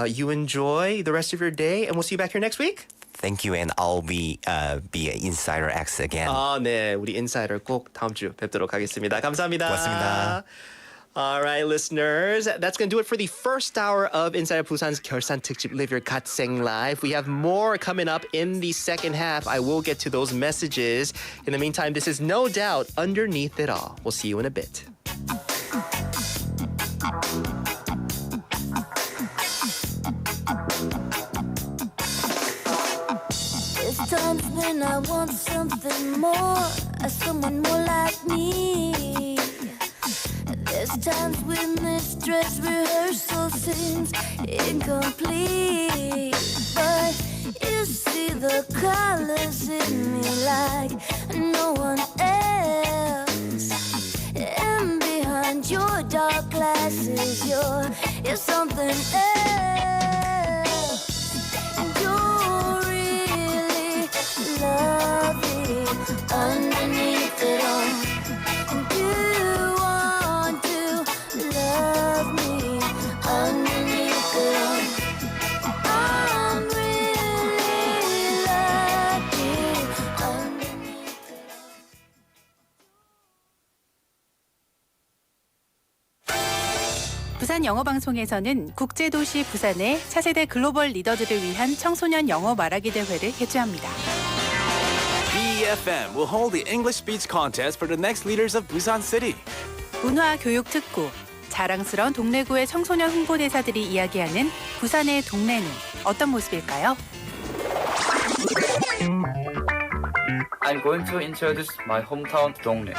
You enjoy the rest of your day and we'll see you back here next week. Thank you, and I'll be Insider X again. 네, 우리 인사이더 꼭 다음 주 뵙도록 하겠습니다. 감사합니다. 고맙습니다. All right, listeners, that's going to do it for the first hour of Inside Busan's 결산 특집 Live Your 갓생 Life. We have more coming up in the second half. I will get to those messages. In the meantime, this is No Doubt Underneath It All. We'll see you in a bit. Times when I want something more, someone more like me. There's times when this dress rehearsal seems incomplete, but you see the colors in me like no one else. And behind your dark glasses, you're something else. And you're lovely underneath it all. And you want to love me underneath it all. I'm really lucky underneath it all. 부산 영어방송에서는 국제도시 부산의 차세대 글로벌 리더들을 위한 청소년 영어 말하기 대회를 개최합니다. BEFM will hold the English speech contest for the next leaders of Busan City. 문화 교육 특구, 자랑스러운 동래구의 청소년 홍보대사들이 이야기하는 부산의 동네는 어떤 모습일까요? I'm going to introduce my hometown 동래.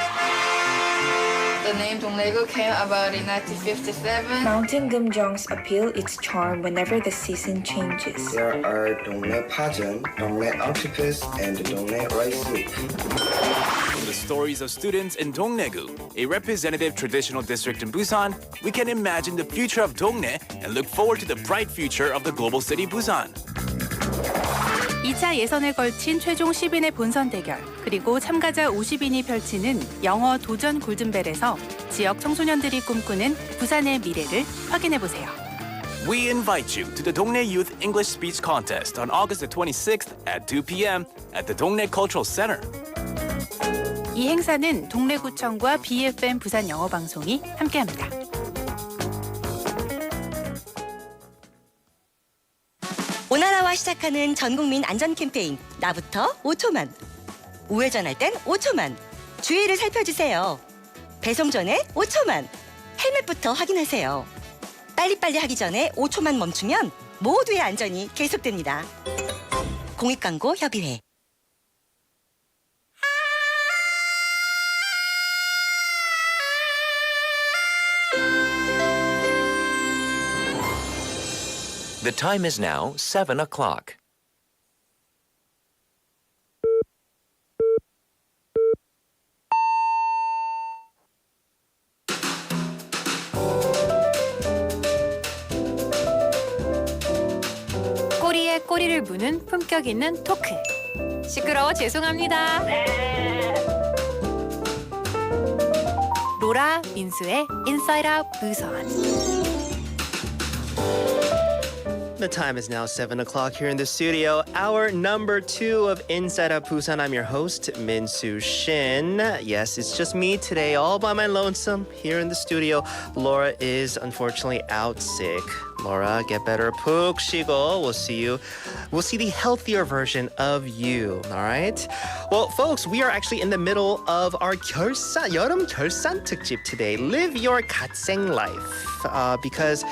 The name Dongdaegu came about in 1957. Mountain Geumjeong's appeal its charm whenever the season changes. There are Dongdae pageant, Dongdae octopus, and Dongdae rice soup. From the stories of students in Dongdaegu, a representative traditional district in Busan, we can imagine the future of Dongdae and look forward to the bright future of the global city Busan. 2차 예선에 걸친 최종 10인의 본선 대결, 그리고 참가자 50인이 펼치는 영어 도전 골든벨에서 지역 청소년들이 꿈꾸는 부산의 미래를 확인해보세요. We invite you to the Dongdae Youth English Speech Contest on August the 26th at 2 p.m. at the Dongdae Cultural Center. 이 행사는 동래구청과 BFM 부산 영어방송이 함께합니다. 오나라와 시작하는 전국민 안전 캠페인 나부터 5초만. 우회전할 땐 5초만. 주의를 살펴주세요. 배송 전에 5초만. 헬멧부터 확인하세요. 빨리빨리 하기 전에 5초만 멈추면 모두의 안전이 계속됩니다. 공익광고 협의회. The time is now 7 o'clock. 꼬리에 꼬리를 무는 품격 있는 토크. 시끄러워 죄송합니다. 로라 민수의 Inside Out Busan. The time is now 7 o'clock here in the studio. Hour number 2 of Inside Out Busan. I'm your host, Min-Soo Shin. Yes, it's just me today, all by my lonesome here in the studio. Laura is unfortunately out sick. Laura, get better. 푹 쉬고. We'll see the healthier version of you. All right? Well, folks, we are actually in the middle of our 여름 결산 특집 today. Live your 갓생 life. Because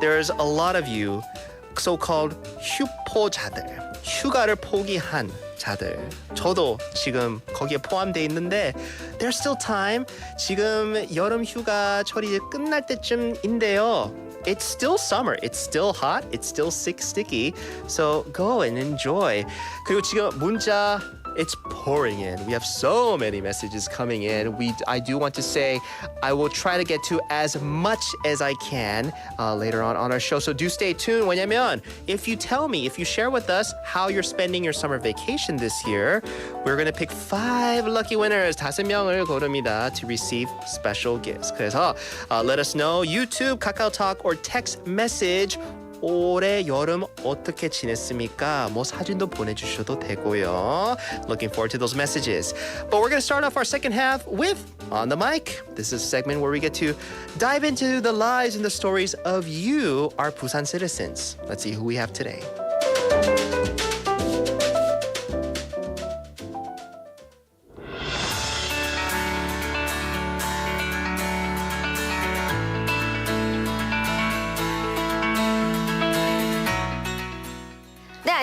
there's a lot of you so-called 휴포자들, 휴가를 포기한 자들. 저도 지금 거기에 포함되어 있는데 there's still time. 지금 여름 휴가철이 이제 끝날 때쯤인데요. It's still summer. It's still hot. It's still sticky. So go and enjoy. 그리고 지금 문자 it's pouring in. We have so many messages coming in. I do want to say I will try to get to as much as I can later on our show. So do stay tuned. 왜냐면 if you share with us how you're spending your summer vacation this year, we're going to pick 5 lucky winners. 5명을 고릅니다 to receive special gifts. 그래서 let us know. YouTube, 카카오톡, or text message. 올해 여름 어떻게 지냈습니까? 뭐 사진도 보내주셔도 되고요. Looking forward to those messages. But we're going to start off our second half with On the Mic. This is a segment where we get to dive into the lives and the stories of you, our Busan citizens. Let's see who we have today.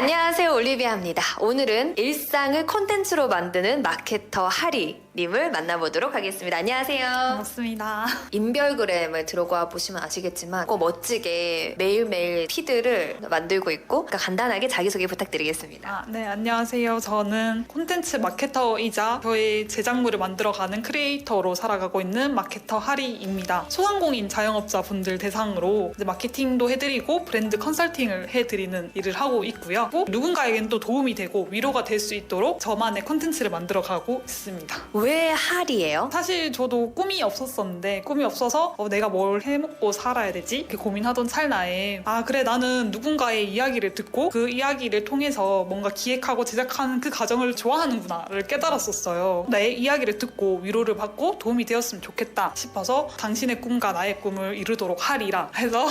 안녕하세요, 올리비아입니다. 오늘은 일상을 콘텐츠로 만드는 마케터 하리님을 만나보도록 하겠습니다. 안녕하세요. 반갑습니다. 인별그램을 들어가 보시면 아시겠지만 꼭 멋지게 매일매일 피드를 만들고 있고 그러니까 간단하게 자기소개 부탁드리겠습니다. 네, 안녕하세요. 저는 콘텐츠 마케터이자 저의 제작물을 만들어가는 크리에이터로 살아가고 있는 마케터 하리입니다. 소상공인 자영업자분들 대상으로 이제 마케팅도 해드리고 브랜드 컨설팅을 해드리는 일을 하고 있고요. 누군가에겐 또 도움이 되고 위로가 될 수 있도록 저만의 콘텐츠를 만들어가고 있습니다. 왜 하리예요? 사실 저도 꿈이 없었었는데 꿈이 없어서 내가 뭘 해먹고 살아야 되지? 이렇게 고민하던 찰나에 그래 나는 누군가의 이야기를 듣고 그 이야기를 통해서 뭔가 기획하고 제작하는 그 과정을 좋아하는구나를 깨달았었어요. 내 이야기를 듣고 위로를 받고 도움이 되었으면 좋겠다 싶어서 당신의 꿈과 나의 꿈을 이루도록 하리라 해서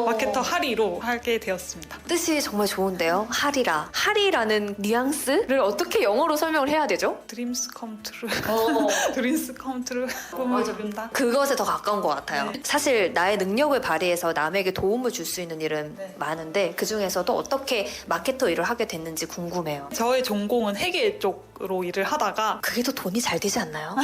마케터 하리로 하게 되었습니다. 뜻이 정말 좋은데요. 하리라. 하리라는 뉘앙스를 어떻게 영어로 설명을 해야 되죠? Dreams come true. Dreams come true. 꿈을 이룬다. 그것에 더 가까운 것 같아요. 네. 사실 나의 능력을 발휘해서 남에게 도움을 줄 수 있는 일은 많은데 그중에서도 어떻게 마케터 일을 하게 됐는지 궁금해요. 저의 전공은 회계 쪽으로 일을 하다가 그게 더 돈이 잘 되지 않나요?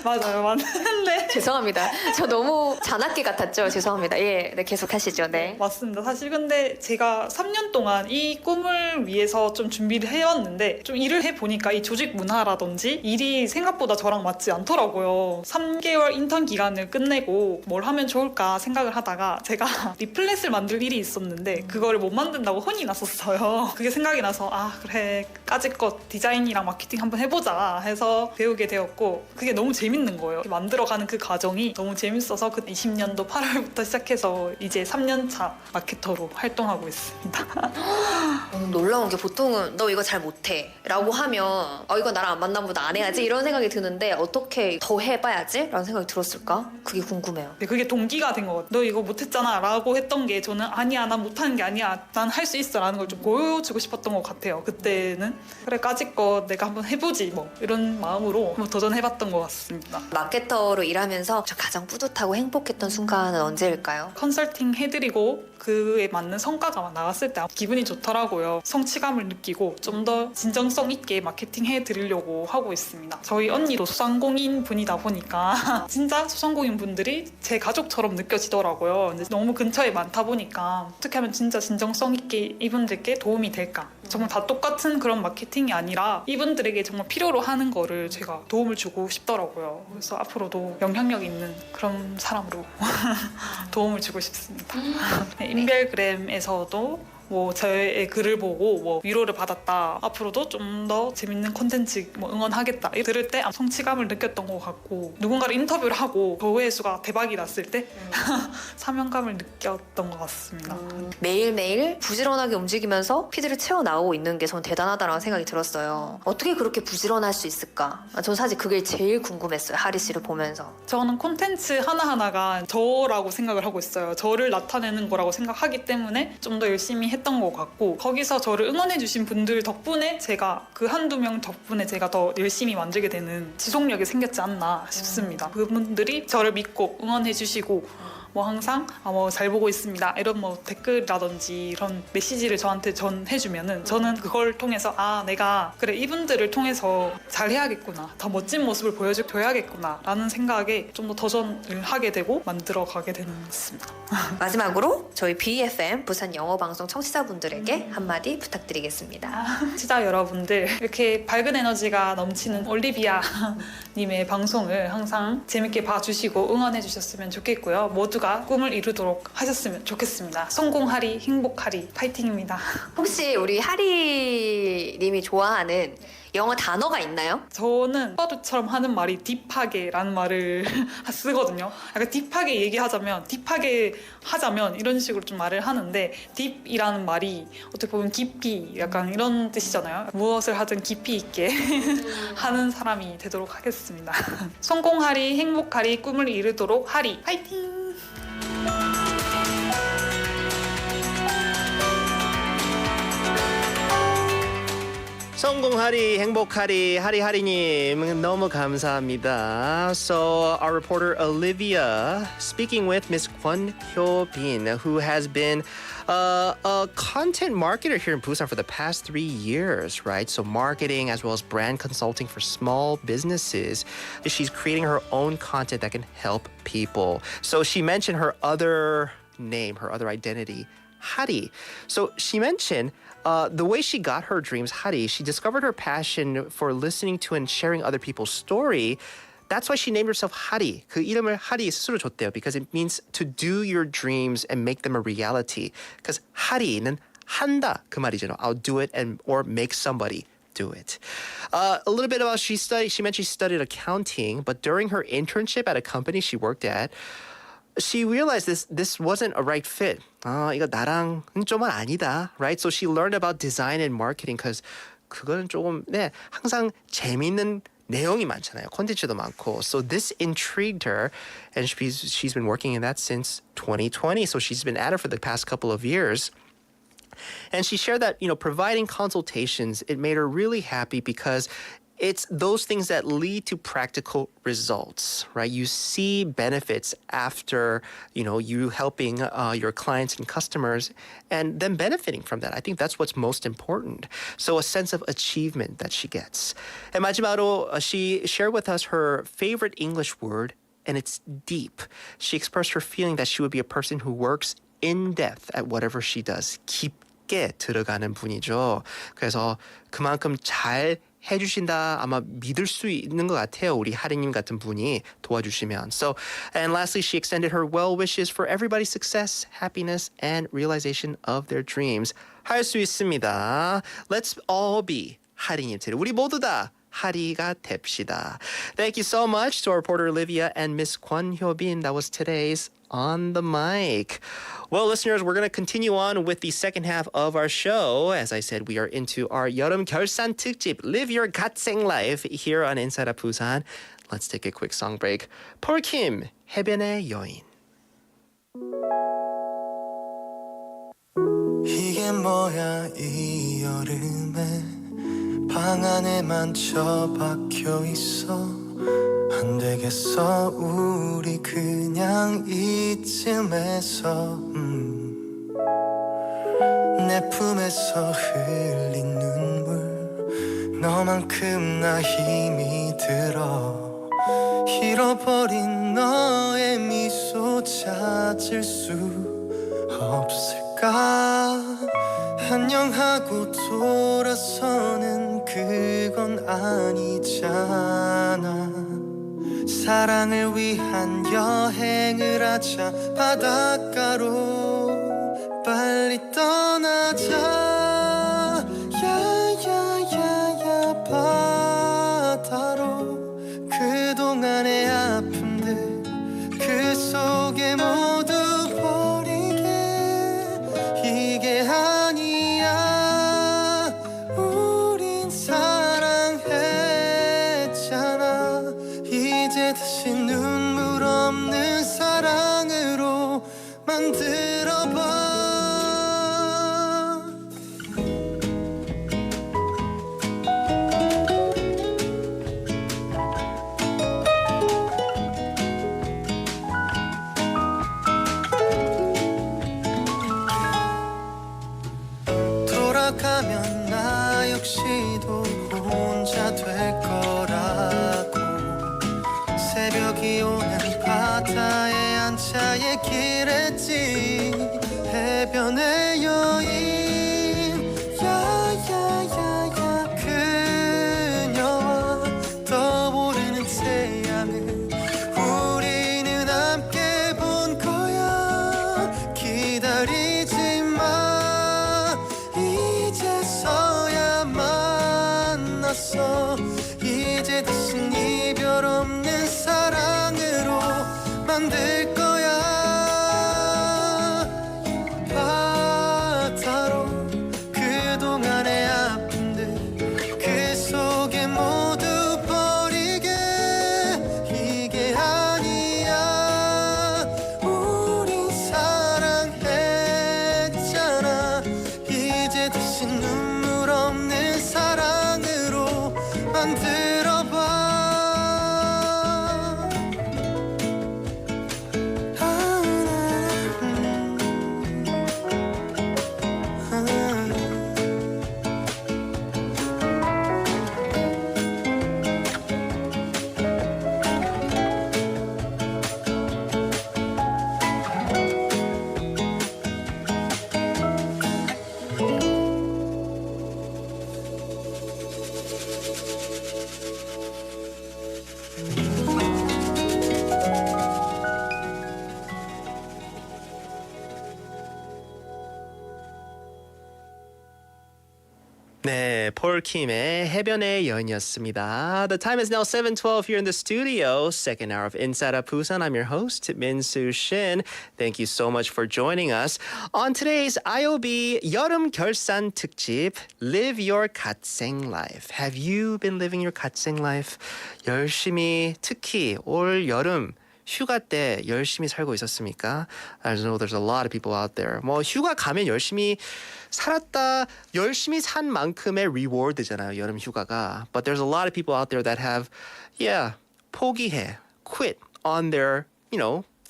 맞아요, 맞는데 죄송합니다. 저 너무 잔악기 같았죠? 죄송합니다. 예, 네, 계속 하시죠. 네. 맞습니다. 사실 근데 제가 3년 동안 이 꿈을 위해서 좀 준비를 해왔는데 좀 일을 해보니까 이 조직 문화라든지 일이 생각보다 저랑 맞지 않더라고요. 3개월 인턴 기간을 끝내고 뭘 하면 좋을까 생각을 하다가 제가 리플렛을 만들 일이 있었는데 그거를 못 만든다고 혼이 났었어요. 그게 생각이 나서 그래 까짓것 디자인이랑 마케팅 한번 해보자 해서 배우게 되었고 그게 너무 재밌는 거예요. 만들어가는 그 과정이 너무 재밌어서 그 20년도 8월부터 시작해서 이제 3년차 마케터로 활동하고 있습니다. 놀라운 게 보통은 너 이거 잘 못해 라고 하면 이거 나랑 안 맞나 보다 안 해야지 이런 생각이 드는데 어떻게 더 해봐야지? 라는 생각이 들었을까? 그게 궁금해요. 네, 그게 동기가 된 것 같아요. 너 이거 못했잖아 라고 했던 게 저는 아니야 난 못하는 게 아니야 난 할 수 있어 라는 걸 좀 보여주고 싶었던 것 같아요. 그때는 그래 까짓것 내가 한번 해보지 뭐 이런 마음으로 한번 도전해봤던 것 같습니다. 마케터로 일하면서 가장 뿌듯하고 행복했던 순간은 언제일까요? 컨설팅 해드리고 그에 맞는 성과가 나왔을 때 기분이 좋더라고요. 성취감을 느끼고 좀 더 진정성 있게 마케팅 해드리려고 하고 있습니다. 저희 언니도 소상공인 분이다 보니까 진짜 소상공인 분들이 제 가족처럼 느껴지더라고요. 근데 너무 근처에 많다 보니까 어떻게 하면 진짜 진정성 있게 이분들께 도움이 될까? 정말 다 똑같은 그런 마케팅이 아니라 이분들에게 정말 필요로 하는 거를 제가 도움을 주고 싶더라고요. 그래서 앞으로도 영향력 있는 그런 사람으로 도움을 주고 싶습니다. 인별그램에서도 저의 글을 보고 위로를 받았다. 앞으로도 좀 더 재밌는 콘텐츠 응원하겠다. 들을 때 성취감을 느꼈던 것 같고 누군가를 인터뷰를 하고 조회수가 대박이 났을 때 사명감을 느꼈던 것 같습니다. 매일매일 부지런하게 움직이면서 피드를 채워나오고 있는 게 전 대단하다라는 생각이 들었어요. 어떻게 그렇게 부지런할 수 있을까? 전 사실 그게 제일 궁금했어요. 하리 씨를 보면서. 저는 콘텐츠 하나하나가 저라고 생각을 하고 있어요. 저를 나타내는 거라고 생각하기 때문에 좀 더 열심히 했던 것 같고 거기서 저를 응원해주신 분들 덕분에 제가 그 한두 명 덕분에 제가 더 열심히 만들게 되는 지속력이 생겼지 않나 싶습니다. 그분들이 저를 믿고 응원해주시고 뭐 항상 뭐 잘 보고 있습니다 이런 뭐 댓글이라든지 이런 메시지를 저한테 전해주면은 저는 그걸 통해서 내가 그래 이분들을 통해서 잘 해야겠구나, 더 멋진 모습을 보여줘야겠구나 라는 생각에 좀 더 도전을 하게 되고 만들어 가게 되는 것 같습니다. 마지막으로 저희 BFM 부산 영어방송 청취자분들에게 한마디 부탁드리겠습니다. 청취자 여러분들, 이렇게 밝은 에너지가 넘치는 올리비아 님의 방송을 항상 재밌게 봐주시고 응원해 주셨으면 좋겠고요. 모두가 꿈을 이루도록 하셨으면 좋겠습니다. 성공하리, 행복하리, 파이팅입니다. 혹시 우리 하리 님이 좋아하는 영어 단어가 있나요? 저는 오빠들처럼 하는 말이 딥하게라는 말을 쓰거든요. 약간 딥하게 얘기하자면, 딥하게 하자면 이런 식으로 좀 말을 하는데, 딥이라는 말이 어떻게 보면 깊이 약간 이런 뜻이잖아요. 무엇을 하든 깊이 있게 하는 사람이 되도록 하겠습니다. 성공하리, 행복하리, 꿈을 이루도록 하리, 파이팅! 성공하리, 행복하리, 하리하리님 너무 감사합니다. So our reporter Olivia speaking with Miss Kwon Hyo-bin, who has been a content marketer here in Busan for the past 3 years, right? So marketing as well as brand consulting for small businesses. She's creating her own content that can help people. So she mentioned her other name, her other identity, Hari. So she mentioned the way she got her dreams, Hari, she discovered her passion for listening to and sharing other people's story. That's why she named herself Hari. 그 이름을 Hari 스스로 줬대요. Because it means to do your dreams and make them a reality. Because Hari는 한다 그 말이죠. I'll do it or make somebody do it. A little bit about she mentioned she studied accounting, but during her internship at a company she worked at, she realized this wasn't a right fit. 이거 나랑은 좀은 아니다, right? So she learned about design and marketing because 그거는 조금 항상 재밌는 내용이 많잖아요. 콘텐츠도 많고. So this intrigued her, and she's been working in that since 2020. So she's been at it for the past couple of years. And she shared that, providing consultations, it made her really happy because it's those things that lead to practical results, right? You see benefits after, you helping your clients and customers and them benefiting from that. I think that's what's most important. So a sense of achievement that she gets. And 마지막으로, she shared with us her favorite English word, and it's deep. She expressed her feeling that she would be a person who works in depth at whatever she does. 깊게 들어가는 분이죠. 그래서 그만큼 잘 해주신다 아마 믿을 수 있는 것 같아요. 우리 하리님 같은 분이 도와주시면. So, and lastly, she extended her well wishes for everybody's success, happiness, and realization of their dreams. 할 수 있습니다. Let's all be 하리님. 우리 모두 다 하리가 됩시다. Thank you so much to our reporter Olivia and Miss Kwon Hyo-bin. That was today's On the Mic. Well, listeners, we're going to continue on with the second half of our show. As I said, we are into our 여름결산 특집, Live Your 갓생 life here on Inside of Busan. Let's take a quick song break. 폴 킴, 해변의 여인. 이게 뭐야 이 여름에 방 안에만 처박혀 있어 안 되겠어 우리 그냥 이쯤에서 내 품에서 흘린 눈물 너만큼 나 힘이 들어 잃어버린 너의 미소 찾을 수 없을까 안녕하고 돌아서는 그건 아니잖아 사랑을 위한 여행을 하자 바닷가로 빨리 떠나자 야야야야 바다로 그동안의 아픔들 그 속에 모두 버리게 이게 아니야 우린 사랑했잖아 이제 다시 눈물 없는 사랑으로 만들어봐 가면 나 역시도 혼자 될 거라고 새벽이 오는 바다에 앉아 얘기했지 해변의 여인 야야야야 그녀와 떠오르는 태양을 우리는 함께 본 거야 기다리지 마 이제서야 만났어 이제 다신 이별 없는 사랑으로 만들 거야 바다로 그동안의 아픔들 그 속에 모두 버리게 이게 아니야 우린 사랑했잖아 이제 다시 눈물 없는 사랑으로 만들어봐 네, 폴 킴의 해변의 여인이었습니다. The time is now 7:12 here in the studio. Second hour of Inside of Busan. I'm your host, Min-Soo Shin. Thank you so much for joining us. On today's IOB 여름 결산 특집, Live Your 갓생 Life. Have you been living your 갓생 life? 열심히 특히 올 여름 휴가 때 열심히 살고 있었습니까? I know there's a lot of people out there. 뭐 휴가 가면 열심히 살았다, 열심히 산 만큼의 reward잖아요, 여름 휴가가. But there's a lot of people out there that have, 포기해, quit on their,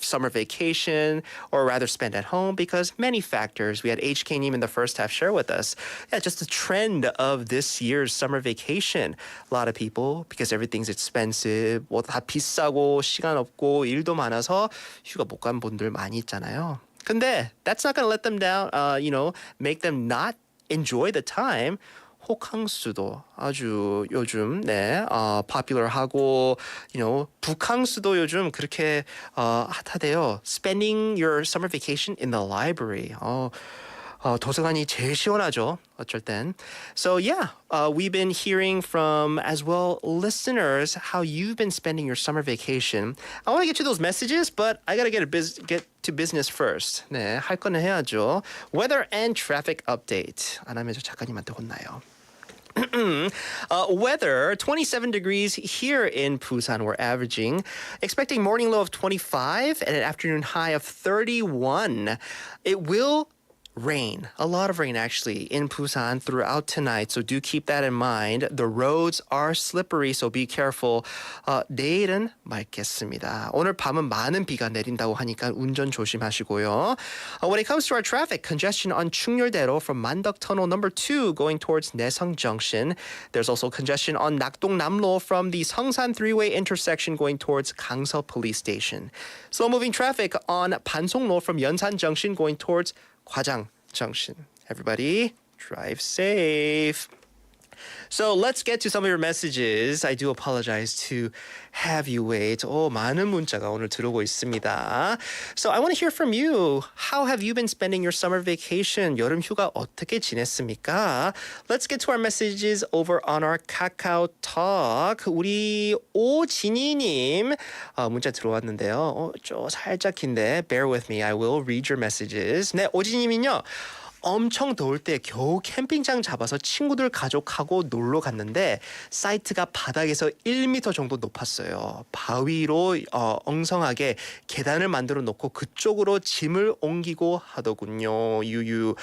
summer vacation or rather spend at home because many factors. We had HK님 in the first half share with us. Yeah, just the trend of this year's summer vacation. A lot of people, because everything's expensive, 뭐 다 비싸고 시간 없고 일도 많아서 휴가 못 간 분들 많이 있잖아요. 근데 that's not going to let them down, make them not enjoy the time. 호캉스도 아주 요즘 popular하고 북캉스도 요즘 그렇게 핫하대요. Spending your summer vacation in the library. 도서관이 제일 시원하죠. 어쩔 땐. So we've been hearing from as well listeners how you've been spending your summer vacation. I want to get to those messages, but I gotta get to business first. 네, 할 거는 해야죠. Weather and traffic update. 안 하면 저 작가님한테 혼나요. Weather, 27 degrees here in Busan. We're averaging. Expecting morning low of 25 and an afternoon high of 31. It will rain, a lot of rain actually in Busan throughout tonight. So do keep that in mind. The roads are slippery, so be careful. 내일은 맑겠습니다. 오늘 밤은 많은 비가 내린다고 하니까 운전 조심하시고요. When it comes to our traffic, congestion on 충렬대로 from Mandok Tunnel number 2 going towards Naesung Junction. There's also congestion on Nakdong-Namlo from the Seongsan three-way intersection going towards Gangseo Police Station. Slow-moving traffic on Pansonglo from Yeonsan Junction going towards Hwajang Junction. Everybody, drive safe. So let's get to some of your messages. I do apologize to have you wait. 많은 문자가 오늘 들어오고 있습니다. So I want to hear from you. How have you been spending your summer vacation? 여름 휴가 어떻게 지냈습니까? Let's get to our messages over on our Kakao Talk. 우리 오진희님 문자 들어왔는데요. 좀 살짝 긴데 bear with me. I will read your messages. 네, 오진희님은요. 엄청 더울 때 겨우 캠핑장 잡아서 친구들 가족하고 놀러 갔는데 사이트가 바닥에서 1m 정도 높았어요. 바위로 엉성하게 계단을 만들어 놓고 그쪽으로 짐을 옮기고 하더군요. 유유.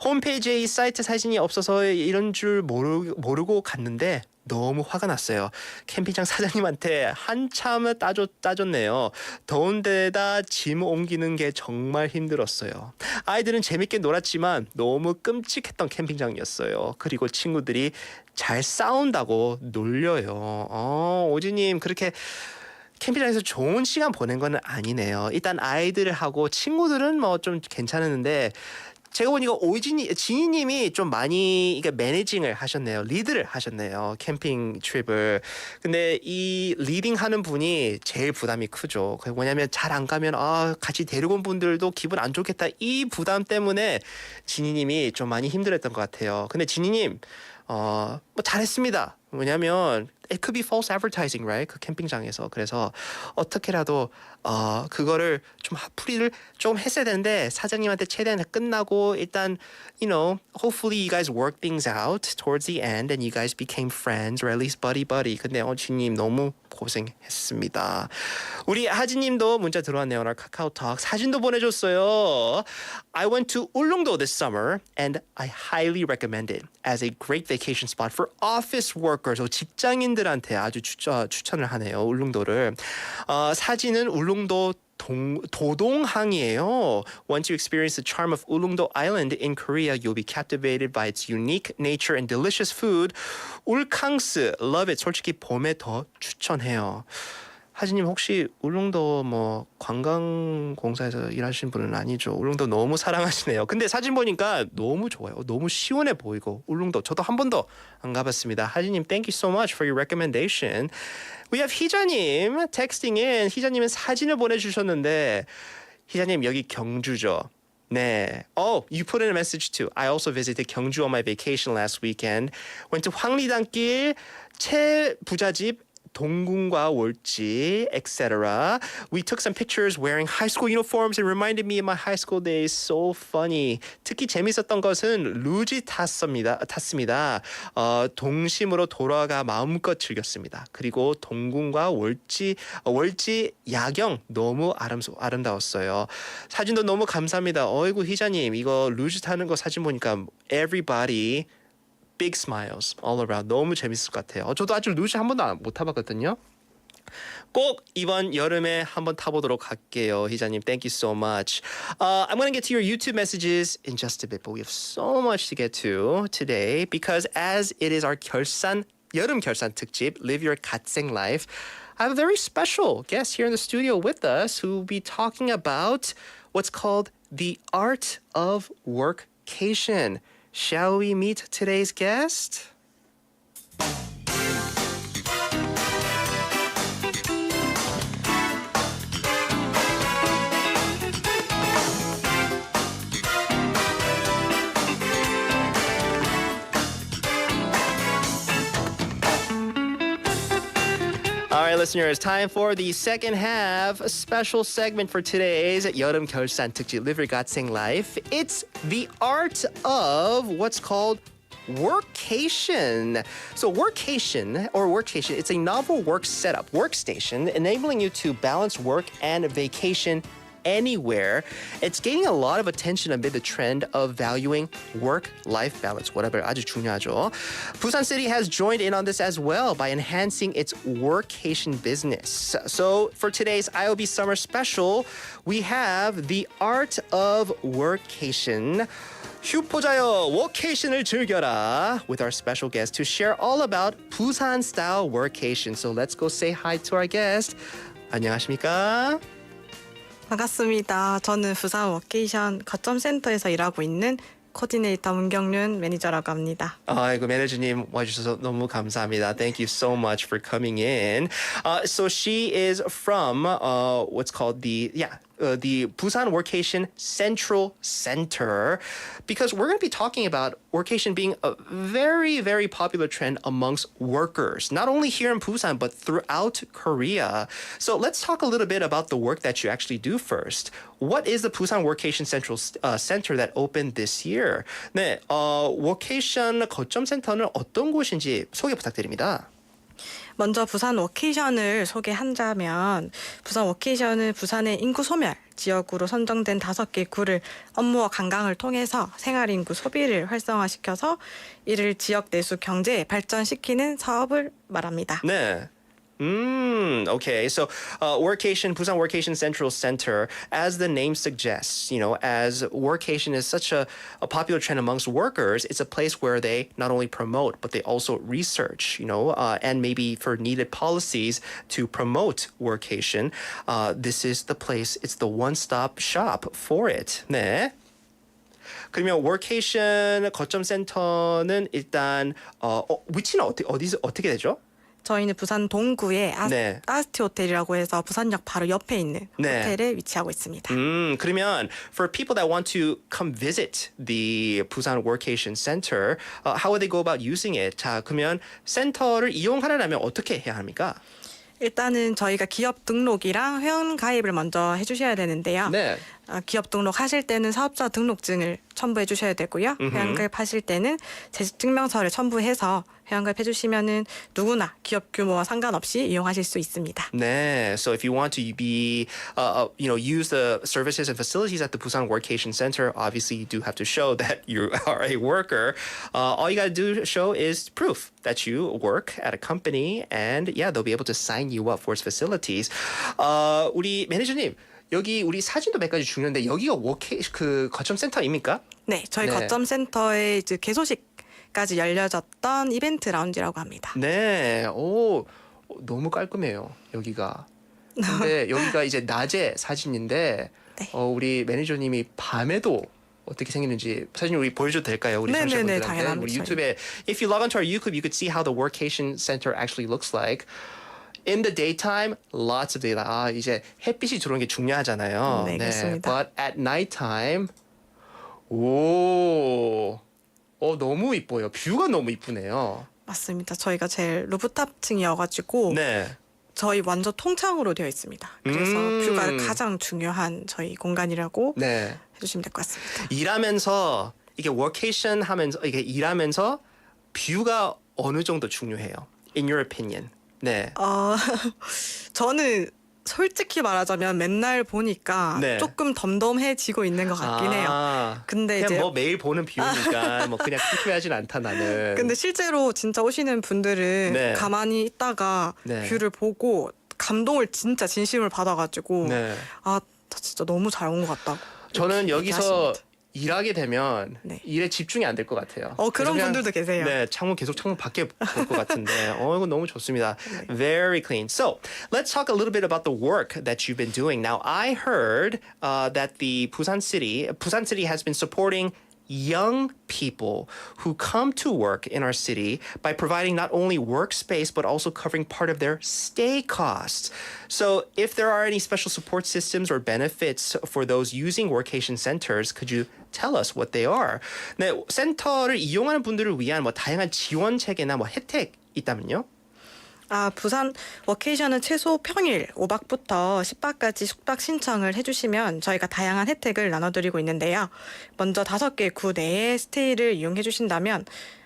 홈페이지에 이 사이트 사진이 없어서 이런 줄 모르고 갔는데 너무 화가 났어요. 캠핑장 사장님한테 한참 따졌네요. 더운 데다 짐 옮기는 게 정말 힘들었어요. 아이들은 재밌게 놀았지만 너무 끔찍했던 캠핑장이었어요. 그리고 친구들이 잘 싸운다고 놀려요. 오지님 그렇게 캠핑장에서 좋은 시간 보낸 건 아니네요. 일단 아이들하고 친구들은 뭐 좀 괜찮았는데 제가 보니까 지니님이 좀 많이 매니징을 하셨네요. 리드를 하셨네요. 캠핑 트립을. 근데 이 리딩하는 분이 제일 부담이 크죠. 뭐냐면 잘 안 가면 같이 데리고 온 분들도 기분 안 좋겠다. 이 부담 때문에 지니님이 좀 많이 힘들었던 것 같아요. 근데 지니님 뭐 잘했습니다. 뭐냐면 it could be false advertising, right? 그 캠핑장에서. 그래서 어떻게라도 그거를 좀 풀이를 좀 했어야 되는데 사장님한테 최대한 끝나고 일단 hopefully you guys work things out towards the end and you guys became friends or at least buddy. 근데 지님 너무 고생했습니다. 우리 하진님도 문자 들어왔네요. 오늘 카카오톡 사진도 보내줬어요. I went to 울릉도 this summer and I highly recommend it as a great vacation spot for office workers. 직장인들한테 아주 추천을 하네요. 울릉도를. 사진은 울릉도 도동항이에요. Once you experience the charm of Ulleungdo Island in Korea, you'll be captivated by its unique nature and delicious food. 울캉스, love it. 솔직히 봄에 더 추천해요. 하진님 혹시 울릉도 뭐 관광공사에서 일하시는 분은 아니죠? 울릉도 너무 사랑하시네요. 근데 사진 보니까 너무 좋아요. 너무 시원해 보이고 울릉도 저도 한 번도 안 가봤습니다. 하진님 thank you so much for your recommendation. We have 희자님 texting in. 희자님은 사진을 보내주셨는데 희자님 여기 경주죠? 네. Oh, you put in a message too. I also visited 경주 on my vacation last weekend. Went to 황리단길 최부자집 동궁과 월지, etc. We took some pictures wearing high school uniforms and reminded me of my high school days. So funny. 특히 재밌었던 것은 루지 탔습니다. 동심으로 돌아가 마음껏 즐겼습니다. 그리고 동궁과 월지 야경 너무 아름다웠어요. 사진도 너무 감사합니다. 어이구 희자님 이거 루지 타는 거 사진 보니까 everybody big smiles all around. 너무 재밌을 것 같아요. 저도 아직 루지 한 번도 못 타봤거든요. 꼭 이번 여름에 한번 타보도록 할게요. 희자님, thank you so much. I'm going to get to your YouTube messages in just a bit, but we have so much to get to today because as it is our 여름 결산 특집, Live Your 갓생 Life, I have a very special guest here in the studio with us who will be talking about what's called the Art of Workcation. Shall we meet today's guest? All right, listeners, time for the second half, a special segment for today's 여름 결산 특집 Live Your 갓생 Life. It's the art of what's called workcation. So workation, it's a novel work setup, workstation, enabling you to balance work and vacation anywhere. It's gaining a lot of attention amid the trend of valuing work-life balance. whatever, 아주 중요하죠. Busan City has joined in on this as well by enhancing its workcation business. So for today's IOB Summer Special, we have the Art of Workcation. 휴포자여 워케이션을 즐겨라 with our special guest to share all about Busan style workation. So let's go say hi to our guest. 안녕하십니까? 반갑습니다. 저는 부산 워케이션 거점센터에서 일하고 있는 코디네이터 문경륜 매니저라고 합니다. 아이고 매니저님 와주셔서 너무 감사합니다. Thank you so much for coming in. So she is from what's called the Busan Workation Central Center, because we're going to be talking about workation being a very, very popular trend amongst workers, not only here in Busan, but throughout Korea. So let's talk a little bit about the work that you actually do first. What is the Busan Workation Central Center that opened this year? 네, 워케이션 거점센터는 어떤 곳인지 소개 부탁드립니다. 먼저 부산 워케이션을 소개한다면 부산 워케이션은 부산의 인구 소멸 지역으로 선정된 5개 구를 업무와 관광을 통해서 생활인구 소비를 활성화시켜서 이를 지역 내수 경제에 발전시키는 사업을 말합니다. 네. Okay. So, Workation, Busan Workation Central Center, as the name suggests, as workation is such a popular trend amongst workers, it's a place where they not only promote, but they also research, and maybe for needed policies to promote workation. This is the place, it's the one-stop shop for it. 네. 그러면 워케이션 거점센터는 일단 위치는 어떻게 되죠? 저희는 부산 동구의 아스티 호텔이라고 해서 부산역 바로 옆에 있는 호텔에 위치하고 있습니다. 그러면 for people that want to come visit the Busan Workation Center, how would they go about using it? 자, 그러면 센터를 이용하려면 어떻게 해야 합니까? 일단은 저희가 기업 등록이랑 회원 가입을 먼저 해주셔야 되는데요. 네. 기업 등록하실 때는 사업자 등록증을 첨부해 주셔야 되고요. 회원 가입하실 때는 재직 증명서를 첨부해서 회원 가입해 주시면은 누구나 기업 규모와 상관없이 이용하실 수 있습니다. 네. So if you want to be, use the services and facilities at the Busan Workation Center, obviously you do have to show that you are a worker. All you got to do to show is proof that you work at a company, and they'll be able to sign you up for its facilities. 우리 매니저님. 여기 우리 사진도 몇 가지 중요한데 여기가 거점센터입니까? 네, 저희 거점센터의 이제 개소식까지 열려졌던 이벤트 라운지라고 합니다. 네, 오 너무 깔끔해요 여기가. 근데 여기가 이제 낮에 사진인데 우리 매니저님이 밤에도 어떻게 생겼는지 사진 우리 보여줘도 될까요? 우리 네네네, 청취자분들한테 당연합니다. 우리 유튜브에 if you log onto our YouTube, you could see how the workation center actually looks like. In the daytime, lots of daylight. 이제 햇빛이 들어오는 게 중요하잖아요. 네, 그렇습니다. But at nighttime, 너무 이뻐요. 뷰가 너무 이쁘네요. 맞습니다. 저희가 제일 루프탑층이어가지고 저희 완전 통창으로 되어 있습니다. 그래서 뷰가 가장 중요한 저희 공간이라고 해주시면 될 것 같습니다. 일하면서 이게 워케이션 하면서 이게 일하면서 뷰가 어느 정도 중요해요? In your opinion? 네. 저는 솔직히 말하자면 맨날 보니까 조금 덤덤해지고 있는 것 같긴 해요. 근데 그냥 이제 뭐 매일 보는 뷰니까 뭐 그냥 쿨하진 않다 나는. 근데 실제로 진짜 오시는 분들은 가만히 있다가 뷰를 보고 감동을 진짜 진심을 받아가지고 진짜 너무 잘 온 것 같다고. 저는 여기서 일하게 되면 일에 집중이 안 될 것 같아요. 그런 분들도 계세요. 네, 창문 밖에 볼 것 같은데. 이거 너무 좋습니다. Very clean. So, let's talk a little bit about the work that you've been doing. Now, I heard that the Busan City has been supporting young people who come to work in our city by providing not only workspace but also covering part of their stay costs. So if there are any special support systems or benefits for those using workation centers, could you tell us what they are? 네, 센터를 이용하는 분들을 위한 다양한 지원 체계나 혜택 있다면요? 부산 워케이션은 최소 평일 5박부터 10박까지 숙박 신청을 해주시면 저희가 다양한 혜택을 나눠드리고 있는데요. 먼저 5개 구 내에 스테이를 이용해 주신다면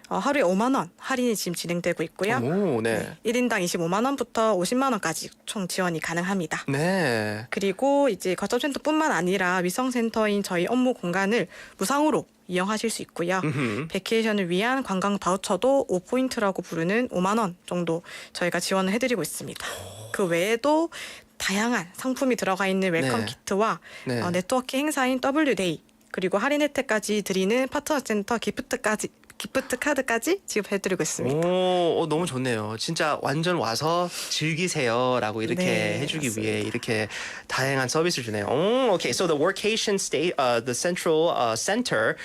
하루에 5만 원 할인이 지금 진행되고 있고요. 1인당 25만 원부터 50만 원까지 총 지원이 가능합니다. 네. 그리고 이제 거점센터뿐만 아니라 위성센터인 저희 업무 공간을 무상으로 이용하실 수 있고요. 베케이션을 위한 관광 바우처도 5포인트라고 부르는 5만 원 정도 저희가 지원을 해드리고 있습니다. 그 외에도 다양한 상품이 들어가 있는 웰컴 키트와 네트워킹 행사인 W데이 그리고 할인 혜택까지 드리는 파트너센터 기프트 카드까지 지급해드리고 있습니다. 너무 좋네요. 진짜 완전 와서 즐기세요라고 이렇게 해주기 위해 이렇게 다양한 서비스를 주네요. Okay, so the workation the central center.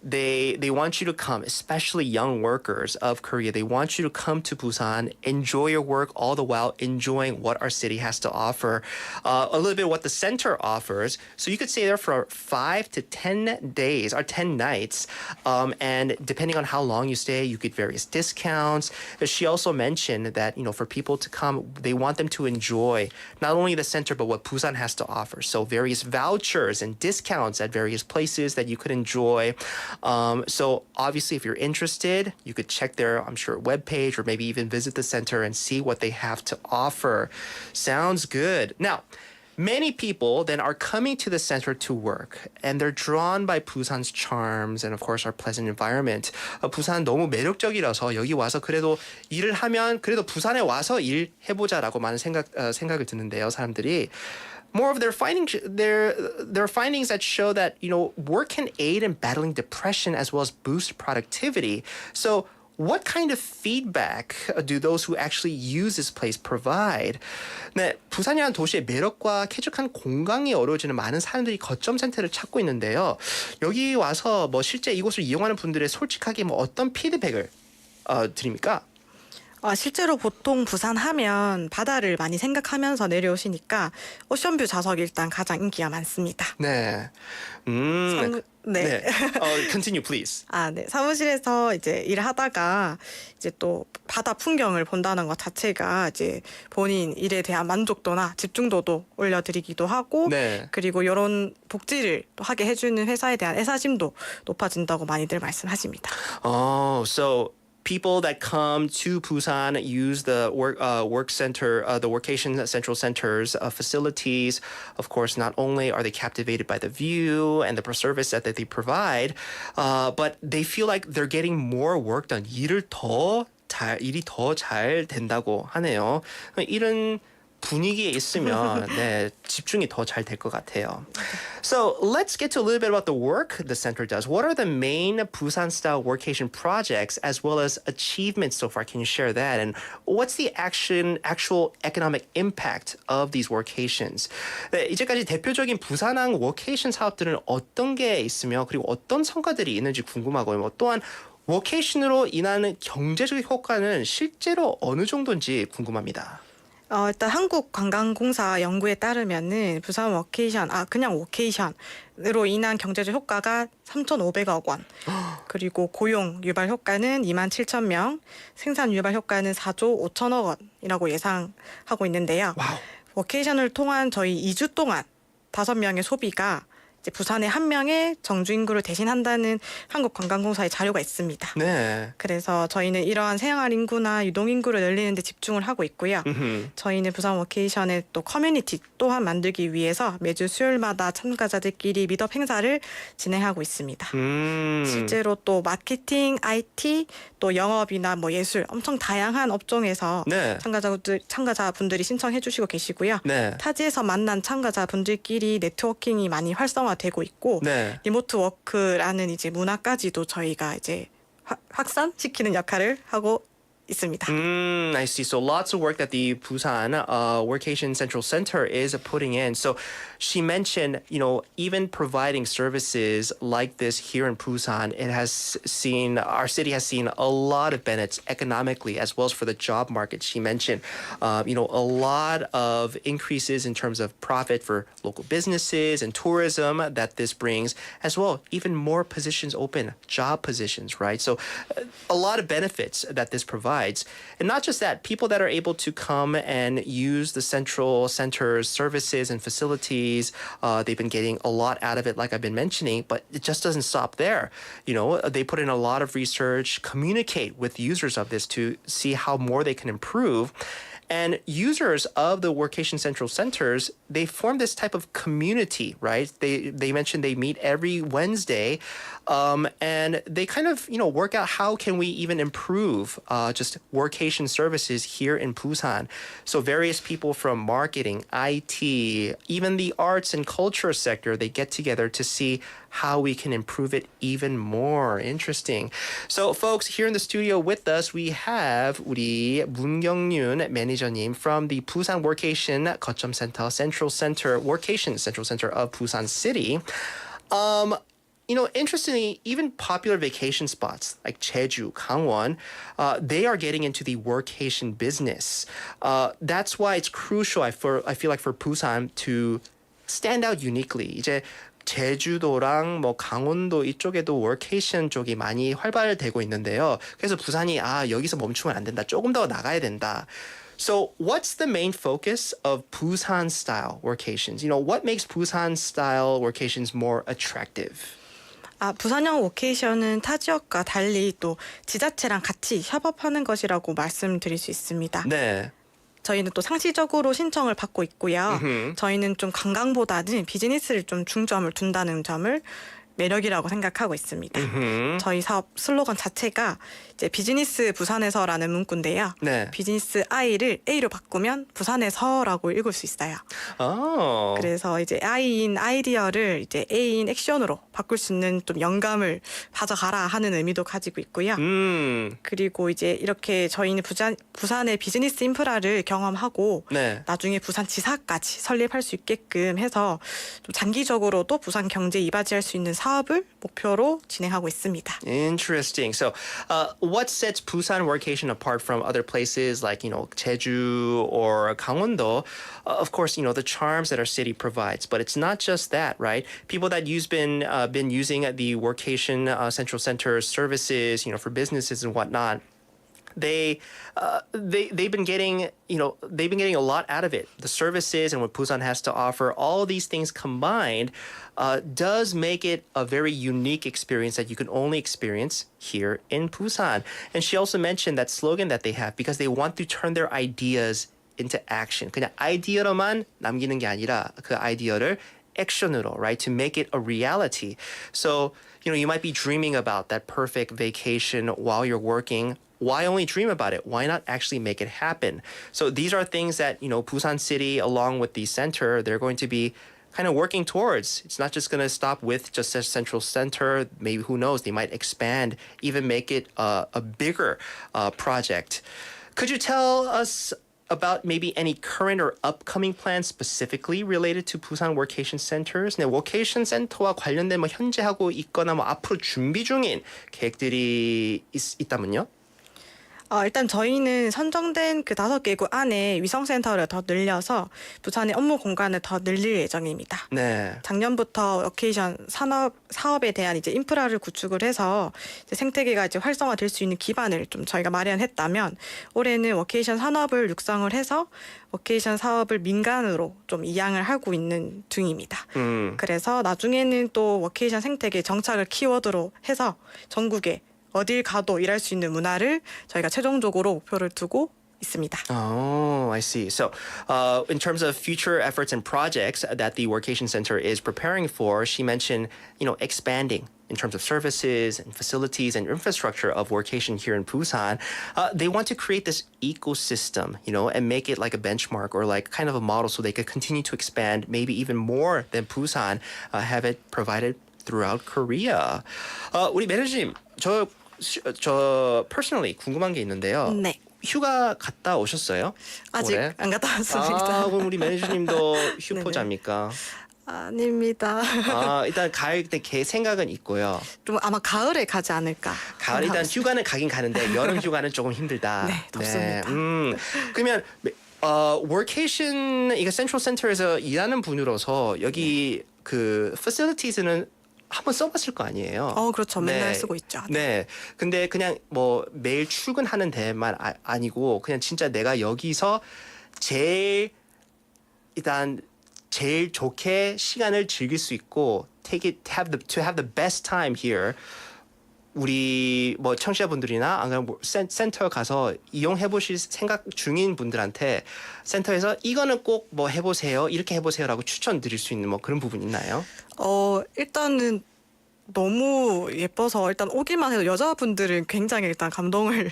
They want you to come, especially young workers of Korea. They want you to come to Busan, enjoy your work, all the while enjoying what our city has to offer. A little bit what the center offers. So you could stay there for 5 to 10 days or 10 nights. And depending on how long you stay, you get various discounts. She also mentioned that, for people to come, they want them to enjoy not only the center, but what Busan has to offer. So various vouchers and discounts at various places that you could enjoy. So obviously, if you're interested, you could check their, I'm sure, webpage or maybe even visit the center and see what they have to offer. Sounds good. Now, many people then are coming to the center to work, and they're drawn by Busan's charms and of course our pleasant environment. 부산 너무 매력적이라서 여기 와서 그래도 일을 하면 그래도 부산에 와서 일 해보자라고 많은 생각을 드는데요, 사람들이. Moreover, there are findings that show that work can aid in battling depression as well as boost productivity. So, what kind of feedback do those who actually use this place provide? 네, 부산이라는 도시의 매력과 쾌적한 공간이 어우러지는 많은 사람들이 거점센터를 찾고 있는데요. 여기 와서 실제 이곳을 이용하는 분들의 솔직하게 어떤 피드백을 드립니까? 실제로 보통 부산 하면 바다를 많이 생각하면서 내려오시니까 오션뷰 좌석이 일단 가장 인기가 많습니다. 네. 네. Continue, please. 네. 사무실에서 이제 일을 하다가 이제 또 바다 풍경을 본다는 것 자체가 이제 본인 일에 대한 만족도나 집중도도 올려드리기도 하고, 네. 그리고 이런 복지를 또 하게 해주는 회사에 대한 애사심도 높아진다고 많이들 말씀하십니다. So people that come to Busan use the work center, the Workation Central Center's facilities. Of course, not only are they captivated by the view and the service that they provide, but they feel like they're getting more work done. 일이 더 잘 된다고 하네요. 이런 분위기에 있으면 집중이 더 잘 될 것 같아요. So let's get to a little bit about the work the center does. What are the main Busan-style workation projects as well as achievements so far? Can you share that? And what's the actual economic impact of these workations? 네, 이제까지 대표적인 부산항 워케이션 사업들은 어떤 게 있으며 그리고 어떤 성과들이 있는지 궁금하고요. 또한 워케이션으로 인하는 경제적 효과는 실제로 어느 정도인지 궁금합니다. 일단 한국관광공사 연구에 따르면은 부산 워케이션, 그냥 워케이션으로 인한 경제적 효과가 3,500억 원, 그리고 고용 유발 효과는 27,000명, 생산 유발 효과는 4조 5천억 원이라고 예상하고 있는데요. 와우. 워케이션을 통한 저희 2주 동안 5명의 소비가 이제 부산의 1명의 정주 인구를 대신한다는 한국관광공사의 자료가 있습니다. 네. 그래서 저희는 이러한 생활 인구나 유동 인구를 늘리는 데 집중을 하고 있고요. 저희는 부산 워케이션의 또 커뮤니티 또한 만들기 위해서 매주 수요일마다 참가자들끼리 미덕 행사를 진행하고 있습니다. 실제로 또 마케팅, IT, 또 영업이나 예술 엄청 다양한 업종에서 네. 참가자분들이 신청해 주시고 계시고요. 네. 타지에서 만난 참가자분들끼리 네트워킹이 많이 활성화되고 있고, 네. 리모트 워크라는 이제 문화까지도 저희가 이제 확산시키는 역할을 하고 있습니다. I see. So lots of work that the Busan Workation Central Center is putting in. So she mentioned, even providing services like this here in Busan, our city has seen a lot of benefits economically as well as for the job market. She mentioned, a lot of increases in terms of profit for local businesses and tourism that this brings, as well, even more positions open, job positions, right? So a lot of benefits that this provides. And not just that, people that are able to come and use the central center's services and facilities, they've been getting a lot out of it, like I've been mentioning, but it just doesn't stop there. They put in a lot of research, communicate with users of this to see how more they can improve. And users of the Workation Central Centers, they form this type of community, right? They mentioned they meet every Wednesday, and they kind of, work out how can we even improve just workation services here in Busan. So various people from marketing, IT, even the arts and culture sector, they get together to see how we can improve it even more. Interesting. So folks, here in the studio with us, we have 우리 문경윤 매니저님 from the Busan Workation 거점센터 Central Center, Workation Central Center of Busan City. Interestingly, even popular vacation spots like Jeju, Gangwon, they are getting into the workation business. That's why it's crucial, I feel like, for Busan to stand out uniquely. 이제 제주도랑 강원도 이쪽에도 워케이션 쪽이 많이 활발되고 있는데요. 그래서 부산이 여기서 멈추면 안 된다. 조금 더 나가야 된다. So what's the main focus of Busan style workations? What makes Busan style workations more attractive? 부산형 워케이션은 타 지역과 달리 또 지자체랑 같이 협업하는 것이라고 말씀드릴 수 있습니다. 네. 저희는 또 상시적으로 신청을 받고 있고요. 저희는 좀 관광보다는 비즈니스를 좀 중점을 둔다는 점을 매력이라고 생각하고 있습니다. 저희 사업 슬로건 자체가 이제 비즈니스 부산에서라는 문구인데요. 네. 비즈니스 I를 A로 바꾸면 부산에서라고 읽을 수 있어요. 그래서 이제 I인 아이디어를 이제 A인 액션으로 바꿀 수 있는 좀 영감을 가져가라 하는 의미도 가지고 있고요. 그리고 이제 이렇게 저희는 부산의 비즈니스 인프라를 경험하고 네. 나중에 부산 지사까지 설립할 수 있게끔 해서 좀 장기적으로도 부산 경제에 이바지할 수 있는 사업을 목표로 진행하고 있습니다. Interesting. So, what sets Busan Workation apart from other places like, Jeju or Gangwon-do? Of course, the charms that our city provides, but it's not just that, right? People that been using the Workation Central Center services, for businesses and whatnot. They've been getting a lot out of it. The services and what Busan has to offer, all these things combined, does make it a very unique experience that you can only experience here in Busan. And she also mentioned that slogan that they have because they want to turn their ideas into action. 그냥 아이디어로만 남기는 게 아니라 그 아이디어를 액션으로, right? To make it a reality. So, you might be dreaming about that perfect vacation while you're working. Why only dream about it? Why not actually make it happen? So these are things that, Busan City, along with the center, they're going to be kind of working towards. It's not just going to stop with just a central center. Maybe, who knows, they might expand, even make it a bigger project. Could you tell us about maybe any current or upcoming plans specifically related to Busan Workation Centers? 네, 워케이션 센터와 관련된 현재 하고 있거나 앞으로 준비 중인 계획들이 있다면요? 일단 저희는 선정된 그 5개국 안에 위성센터를 더 늘려서 부산의 업무 공간을 더 늘릴 예정입니다. 네. 작년부터 워케이션 사업에 대한 이제 인프라를 구축을 해서 이제 생태계가 이제 활성화될 수 있는 기반을 좀 저희가 마련했다면 올해는 워케이션 산업을 육성을 해서 워케이션 사업을 민간으로 좀 이양을 하고 있는 중입니다. 그래서 나중에는 또 워케이션 생태계 정착을 키워드로 해서 전국에 어딜 가도 일할 수 있는 문화를 저희가 최종적으로 목표를 두고 있습니다. Oh, I see. So, in terms of future efforts and projects that the Workation Center is preparing for, she mentioned, expanding in terms of services and facilities and infrastructure of workation here in Busan. They want to create this ecosystem, and make it like a benchmark or like kind of a model so they could continue to expand, maybe even more than Busan, have it provided throughout Korea. 우리 매니저님, 저 personally 궁금한 게 있는데요. 네. 휴가 갔다 오셨어요? 아직 올해? 안 갔다 왔습니다. 그럼 우리 매니저님도 휴포자입니까? 아닙니다. 일단 가을 때 생각은 있고요. 좀 아마 가을에 가지 않을까. 가을 일단 휴가는 가긴 가는데 여름 휴가는 조금 힘들다. 네, 덥습니다. 그러면 워케이션 이거 센트럴 센터에서 일하는 분으로서 여기 그 facilities는 한번 써봤을 거 아니에요. 그렇죠. 맨날 쓰고 있죠. 네. 근데 그냥 매일 출근하는 데만 아니고 그냥 진짜 내가 여기서 제일 좋게 시간을 즐길 수 있고 to have the best time here. 우리 청취자분들이나 안 그러면 센터 가서 이용해 보실 생각 중인 분들한테 센터에서 이거는 꼭 해보세요. 이렇게 해보세요라고 추천드릴 수 있는 그런 부분 있나요? 일단은 너무 예뻐서 일단 오기만 해도 여자분들은 굉장히 일단 감동을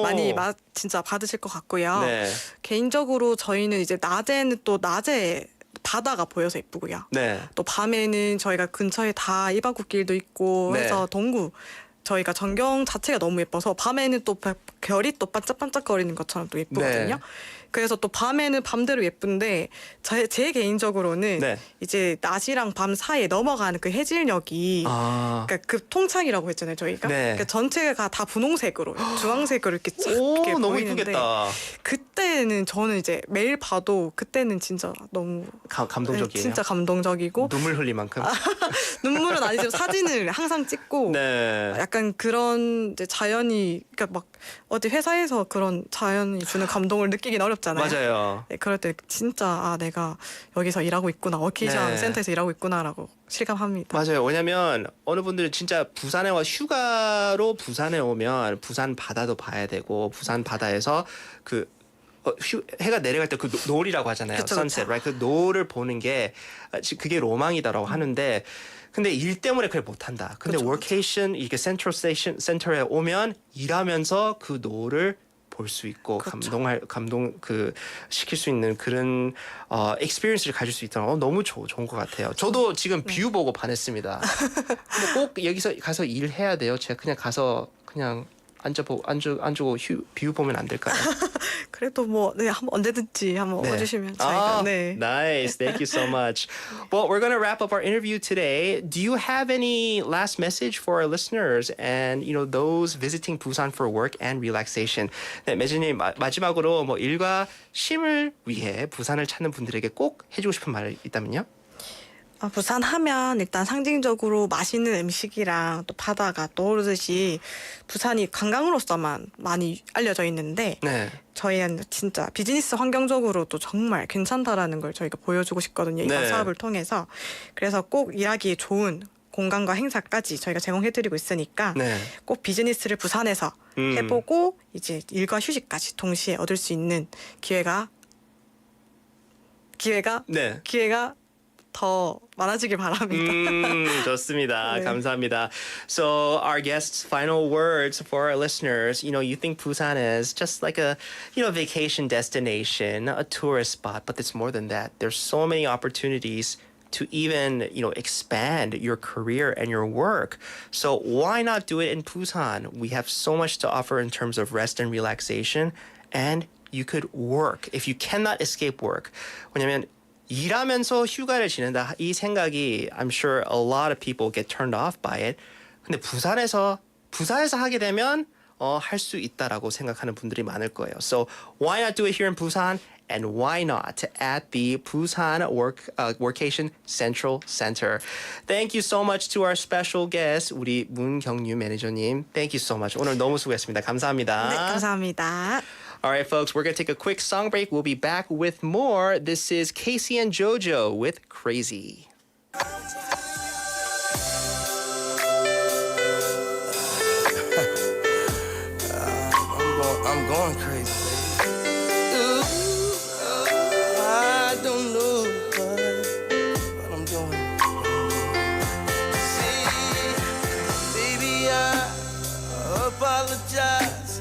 많이 진짜 받으실 것 같고요. 네. 개인적으로 저희는 이제 낮에는 또 낮에 바다가 보여서 예쁘고요. 네. 또 밤에는 저희가 근처에 다 이방국길도 있고 해서 동구 저희가 전경 자체가 너무 예뻐서 밤에는 또 별이 또 반짝반짝거리는 것처럼 또 예쁘거든요. 네. 그래서 또 밤에는 밤대로 예쁜데 제 개인적으로는 이제 낮이랑 밤 사이에 넘어가는 그 해질녘이 그러니까 그 통창이라고 했잖아요 저희가. 그러니까 전체가 다 분홍색으로 주황색으로 이렇게 이렇게 너무 보이는데 이쁘겠다. 그때는 저는 이제 매일 봐도 그때는 진짜 너무 감동적이에요. 진짜 감동적이고 눈물 흘릴 만큼. 눈물은 아니지만 사진을 항상 찍고 약간 그런 이제 자연이 그러니까 막 어디 회사에서 그런 자연이 주는 감동을 느끼긴 어렵잖아요. 맞아요. 네, 그럴 때 진짜 내가 여기서 일하고 있구나. 워케이션 센터에서 일하고 있구나라고 실감합니다. 맞아요. 왜냐면 어느 분들은 진짜 부산에 휴가로 부산에 오면 부산 바다도 봐야 되고 부산 바다에서 해가 내려갈 때 그 노을이라고 하잖아요. 그쵸, sunset, right? 그 노을을 보는 게 그게 로망이다라고 하는데 근데 일 때문에 그걸 못 한다. 근데 워케이션 이게 센터에 오면 일하면서 그 노을을 볼 수 있고 감동 그 시킬 수 있는 그런 experience를 가질 수 있다는 너무 좋은 것 같아요. 저도 지금 뷰 보고 반했습니다. 근데 꼭 여기서 가서 일해야 돼요. 제가 그냥 가서 그냥 앉고 뷰 보면 안 될까요? 그래도 뭐 네, 한번 언제든지 한번 와주시면 저희가 네. Nice. Thank you so much. Well, we're going to wrap up our interview today. Do you have any last message for our listeners and those visiting Busan for work and relaxation? 네, 매진님 마지막으로 뭐 일과 쉼을 위해 부산을 찾는 분들에게 꼭 해주고 싶은 말 있다면요? 부산 하면 일단 상징적으로 맛있는 음식이랑 또 바다가 떠오르듯이 부산이 관광으로서만 많이 알려져 있는데 저희는 진짜 비즈니스 환경적으로도 정말 괜찮다라는 걸 저희가 보여주고 싶거든요. 이번 사업을 통해서. 그래서 꼭 일하기에 좋은 공간과 행사까지 저희가 제공해드리고 있으니까 꼭 비즈니스를 부산에서 해보고 이제 일과 휴식까지 동시에 얻을 수 있는 기회가 더 많아지길 바랍니다. 좋습니다. 감사합니다. So our guest's final words for our listeners. You think Busan is just like a, vacation destination, a tourist spot, but it's more than that. There's so many opportunities to even, expand your career and your work. So why not do it in Busan? We have so much to offer in terms of rest and relaxation, and you could work if you cannot escape work. 왜냐면 일하면서 휴가를 지낸다 이 생각이 I'm sure a lot of people get turned off by it. 근데 부산에서 하게 되면 할 수 있다라고 생각하는 분들이 많을 거예요. So why not do it here in Busan? And why not at the Busan Workation Central Center? Thank you so much to our special guest, 우리 문경유 매니저님. Thank you so much. 오늘 너무 수고했습니다. 감사합니다. 네, 감사합니다. All right, folks, we're going to take a quick song break. We'll be back with more. This is Casey and JoJo with Crazy. I'm going crazy. Ooh, I don't know what I'm doing. See, baby, I apologize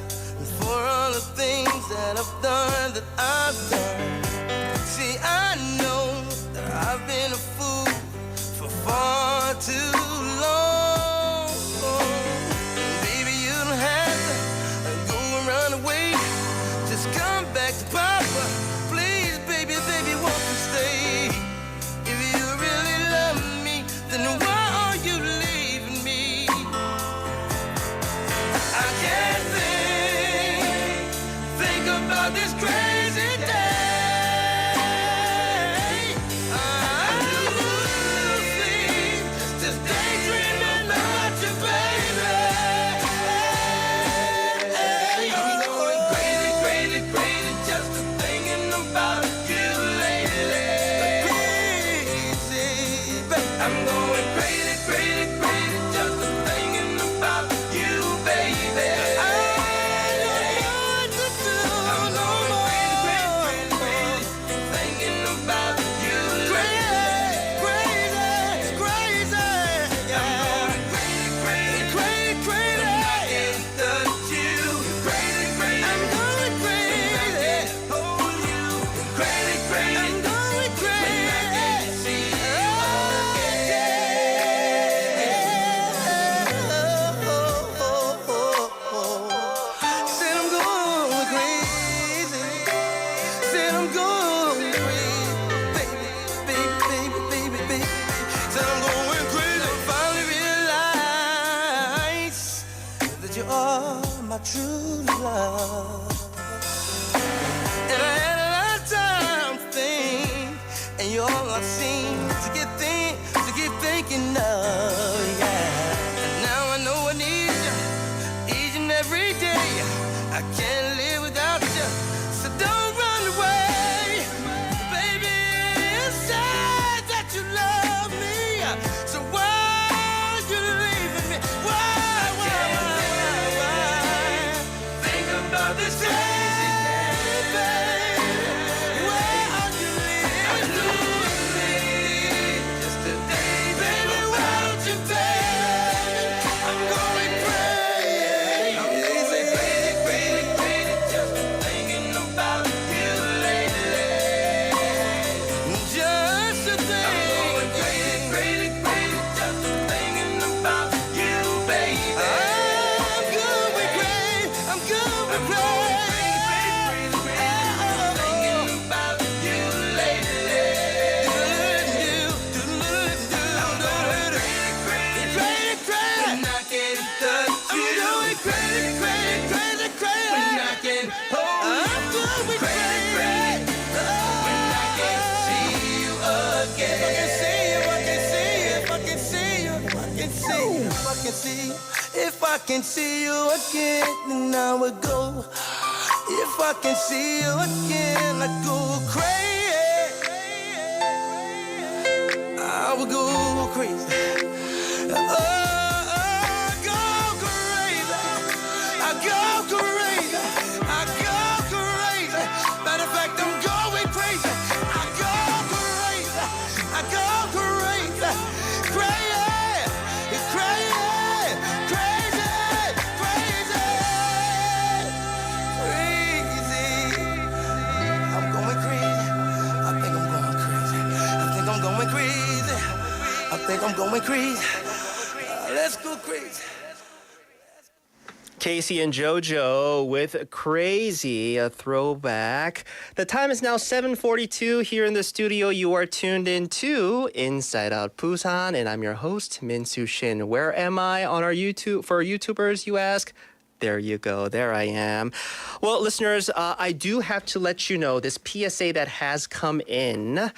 for all the things that I've done, See, I know that I've been a fool for far too long. Baby, you don't have to go and run away. Just come back to Papa. Please, baby, won't you stay? If you really love me, then why are you leaving me? I can't think about this crazy day. I lose sleep, just daydreaming about you, baby. I'm going crazy, crazy, crazy, just thinking about you lately. Crazy, baby. I'm going crazy, crazy, crazy, just thinking about you, baby. True love, and I had a lot of time to think, and you're all I seem to keep thinking of, yeah. And now I know I need you each and every day. I can't live without you, so don't run away, baby. You said that you love me, so why are you leaving me? Why? This crazy day, baby. I can see you again, then I would go. If I can see you again, I'd go crazy. I would go crazy. I go crazy. I go crazy. I go crazy. Matter of fact, I'm going crazy. I go crazy. I go crazy. Crazy. Crazy. Crazy. Crazy. I'm going crazy. I think I'm going crazy. I think I'm going crazy. I think I'm going crazy. Let's go crazy. Casey and JoJo with Crazy, a throwback. The time is now 7:42 here in the studio. You are tuned in to Inside Out Busan, and I'm your host, Min-Soo Shin. Where am I on our YouTube? For our YouTubers, you ask? There you go. There I am. Well, listeners, I do have to let you know this PSA that has come in.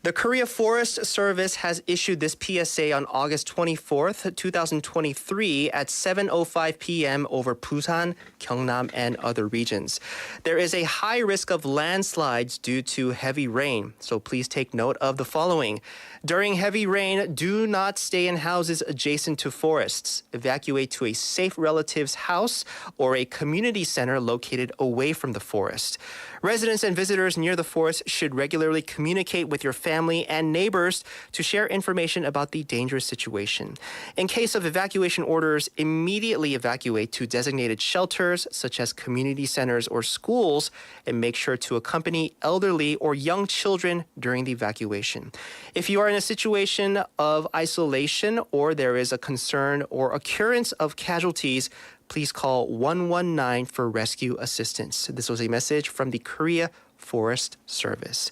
The Korea Forest Service has issued this PSA on August 24th, 2023 at 7:05 p.m. over Busan, Gyeongnam, and other regions. There is a high risk of landslides due to heavy rain, so please take note of the following. During heavy rain, do not stay in houses adjacent to forests. Evacuate to a safe relative's house or a community center located away from the forest. Residents and visitors near the forest should regularly communicate with your family and neighbors to share information about the dangerous situation. In case of evacuation orders, immediately evacuate to designated shelters such as community centers or schools, and make sure to accompany elderly or young children during the evacuation. If you are in a situation of isolation or there is a concern or occurrence of casualties, please call 119 for rescue assistance. This was a message from the Korea Forest Service.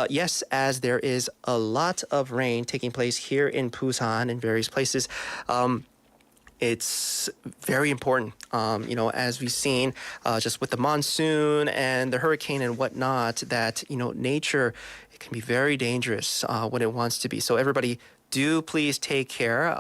Yes, as there is a lot of rain taking place here in Busan and various places, it's very important, as we've seen just with the monsoon and the hurricane and whatnot, that, nature, it can be very dangerous when it wants to be. So everybody, do please take care.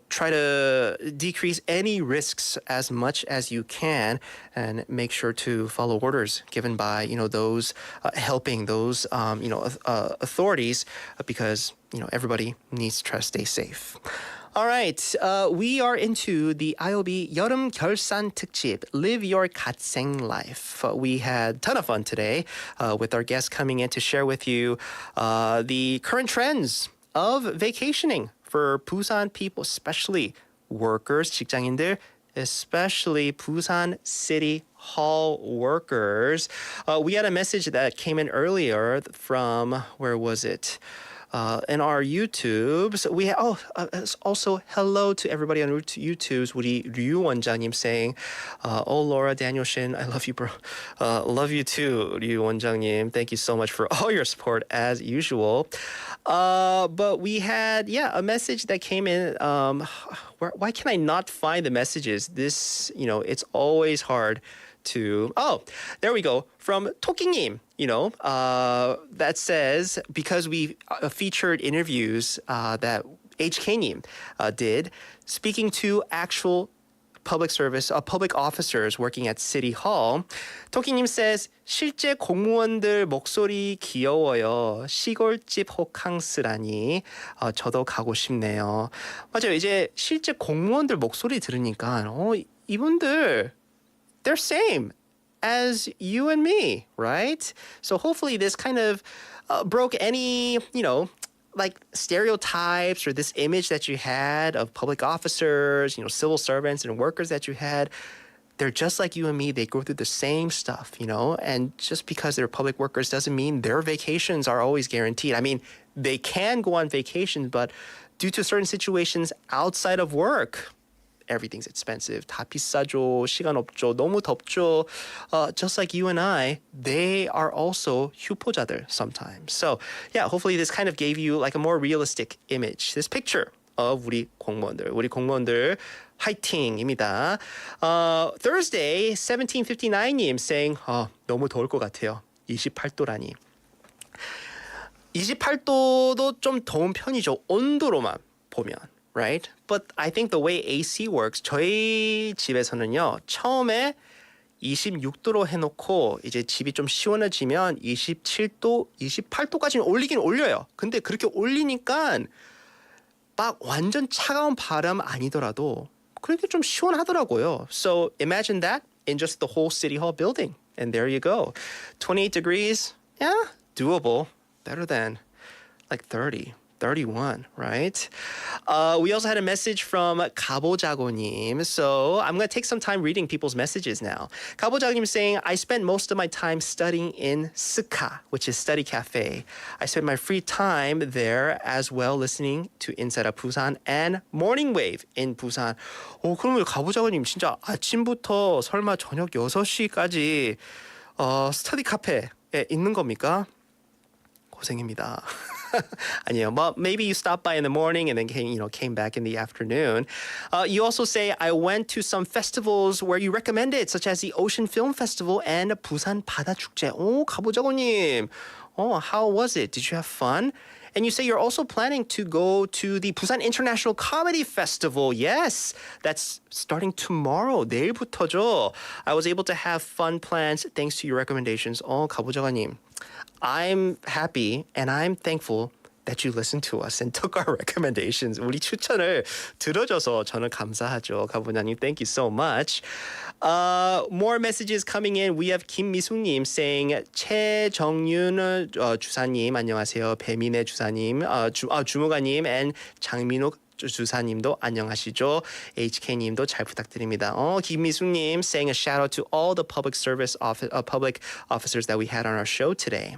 Try to decrease any risks as much as you can, and make sure to follow orders given by those helping those authorities, because everybody needs to try to stay safe. All right, we are into the IOB 여름결산 특집, Live Your 갓생 Life. We had a ton of fun today with our guests coming in to share with you the current trends of vacationing for Busan people, especially workers, 직장인들, especially Busan City Hall workers. We had a message that came in earlier from, where was it? In our YouTubes, we also hello to everybody on YouTubes. 우리 류 원장님 saying, "Oh Laura, Daniel Shin, I love you, bro. Love you too, 류 원장님. Thank you so much for all your support as usual." But we had a message that came in. Why can I not find the messages? This it's always hard to. Oh, there we go. From 토끼님, that says, because we featured interviews that HK님 did, speaking to actual public officers working at City Hall, 토끼님 says, 실제 공무원들 목소리 귀여워요. 시골집 호캉스라니 저도 가고 싶네요. 맞아요. 이제 실제 공무원들 목소리 들으니까 이분들 they're same as you and me, right? So hopefully this kind of broke any, like stereotypes or this image that you had of public officers, civil servants and workers that you had. They're just like you and me. They go through the same stuff, and just because they're public workers doesn't mean their vacations are always guaranteed. I mean, they can go on vacation, but due to certain situations outside of work, everything's expensive. 다 비싸죠. 시간 없죠. 너무 덥죠. Just like you and I, they are also 휴포자들 sometimes. So yeah, hopefully this kind of gave you like a more realistic image. This picture of 우리 공무원들 화이팅입니다. Thursday 1759님 saying 너무 더울 것 같아요. 28도라니. 28도도 좀 더운 편이죠. 온도로만 보면. right? But I think the way AC works, 저희 집에서는요, 처음에 26도로 해놓고 이제 집이 좀 시원해지면 27도, 28도까지는 올리긴 올려요. 근데 그렇게 올리니까 막 완전 차가운 바람 아니더라도 그렇게 좀 시원하더라고요. So imagine that in just the whole City Hall building. And there you go. 28 degrees, yeah, doable. Better than like 30. 31, right? We also had a message from 가보자고님. So I'm going to take some time reading people's messages now. 가보자고님 saying, I spent most of my time studying in SCA, which is Study Cafe. I spent my free time there as well listening to Inside of Busan and Morning Wave in Busan. 그러면 가보자고님 진짜 아침부터 설마 저녁 6시까지 스터디 카페에 있는 겁니까? 고생입니다. 아니요, but maybe you stopped by in the morning and then came back in the afternoon. You also say I went to some festivals where you recommended, such as the Ocean Film Festival and 부산 바다 축제. 가보자고님. How was it? Did you have fun? And you say you're also planning to go to the Busan International Comedy Festival. Yes, that's starting tomorrow. 내일부터죠. I was able to have fun plans thanks to your recommendations. 가보자고님. I'm happy and I'm thankful that you listened to us and took our recommendations. 우리 추천을 들어줘서 저는 감사하죠. 가보자님, thank you so much. More messages coming in. We have 김미숙님 saying 최정윤 주사님 안녕하세요. 배민혜 주사님, 주무관님 and 장민욱 주사님도 안녕하시죠. HK님도 잘 부탁드립니다. 김미숙님 saying a shout out to all the public officers that we had on our show today.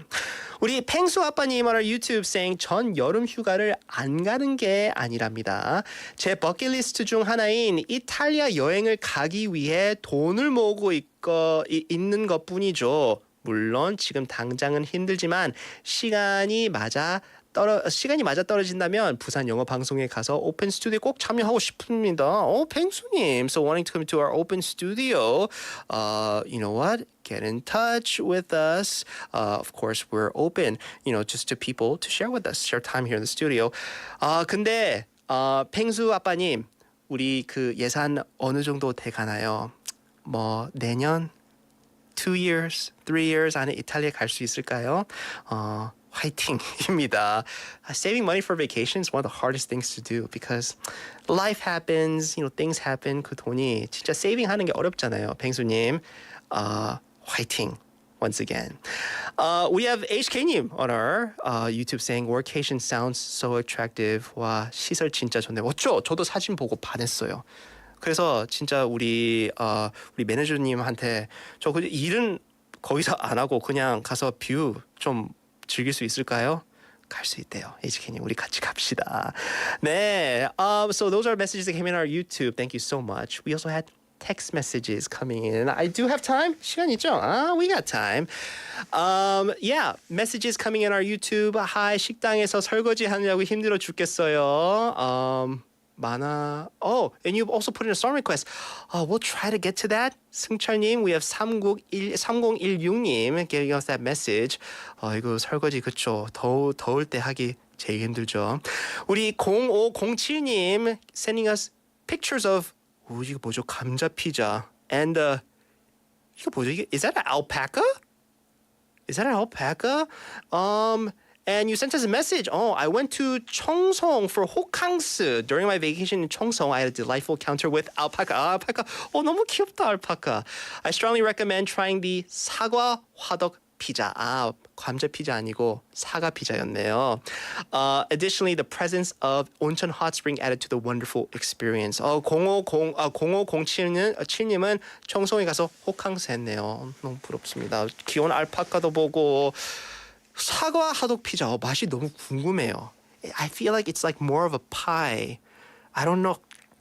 우리 펭수 아빠님 on our YouTube saying 전 여름 휴가를 안 가는 게 아니랍니다. 제 버킷리스트 중 하나인 이탈리아 여행을 가기 위해 돈을 모으고 있는 것뿐이죠. 물론 지금 당장은 힘들지만 시간이 맞아 떨어진다면 부산 영어방송에 가서 오픈 스튜디오에 꼭 참여하고 싶습니다. 펭수님, so wanting to come to our open studio, you know what? Get in touch with us. Of course, we're open, just to people to share with us, share time here in the studio. 근데 펭수 아빠님, 우리 그 예산 어느 정도 돼 가나요? 뭐 내년, 2 years, 3 years 안에 이탈리아 갈 수 있을까요? 화이팅입니다. Saving money for vacation is one of the hardest things to do because life happens, things happen. 그 돈이 진짜 saving 하는 게 어렵잖아요. 펭수님, 화이팅. Once again. We have HK님 on our YouTube saying workation sounds so attractive. 와, 시설 진짜 좋네요. 어쩌? 저도 사진 보고 반했어요. 그래서 진짜 우리 매니저님한테 저 일은 거기서 안 하고 그냥 가서 뷰 좀 즐길 수 있을까요? 갈 수 있대요. HK님, 우리 같이 갑시다. 네. So those are messages that came in our YouTube. Thank you so much. We also had text messages coming in. I do have time. 시간 있죠? We got time. Yeah, messages coming in our YouTube. Hi, 식당에서 설거지 하느라고 힘들어 죽겠어요. 많아. And you've also put in a song request. We'll try to get to that. 승철님, we have 3016님 giving us that message. 이거 설거지 그쵸. 더울 때 하기 제일 힘들죠. 우리 0507님 sending us pictures of 이거 뭐죠? 감자 피자. And 이거 뭐죠? Is that an alpaca? Is that an alpaca? And you sent us a message. I went to 청송 for 호캉스. During my vacation in 청송, I had a delightful encounter with alpaca. 알파카. 너무 귀엽다, alpaca. I strongly recommend trying the 사과 화덕 피자. 감자 피자 아니고 사과 피자였네요. Additionally, the presence of 온천 hot spring added to the wonderful experience. 0507님은 청송에 가서 호캉스 했네요. 너무 부럽습니다. 귀여운 알파카도 보고 사과 하독 피자 맛이 너무 궁금해요. I feel like it's like more of a pie. I don't know.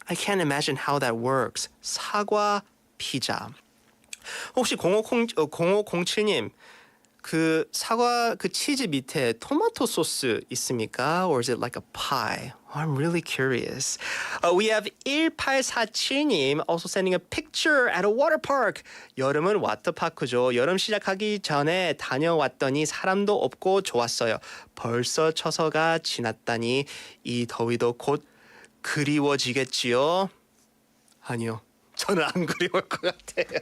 I can't imagine how that works. 사과 피자. 혹시 0507님 그 사과 그 치즈 밑에 토마토 소스 있습니까? Or is it like a pie? I'm really curious. We have 1847님 also sending a picture at a water park. 여름은 와터파크죠. 여름 시작하기 전에 다녀왔더니 사람도 없고 좋았어요. 벌써 처서가 지났다니 이 더위도 곧 그리워지겠지요? 아니요. 저는 안 그리울 것 같아요.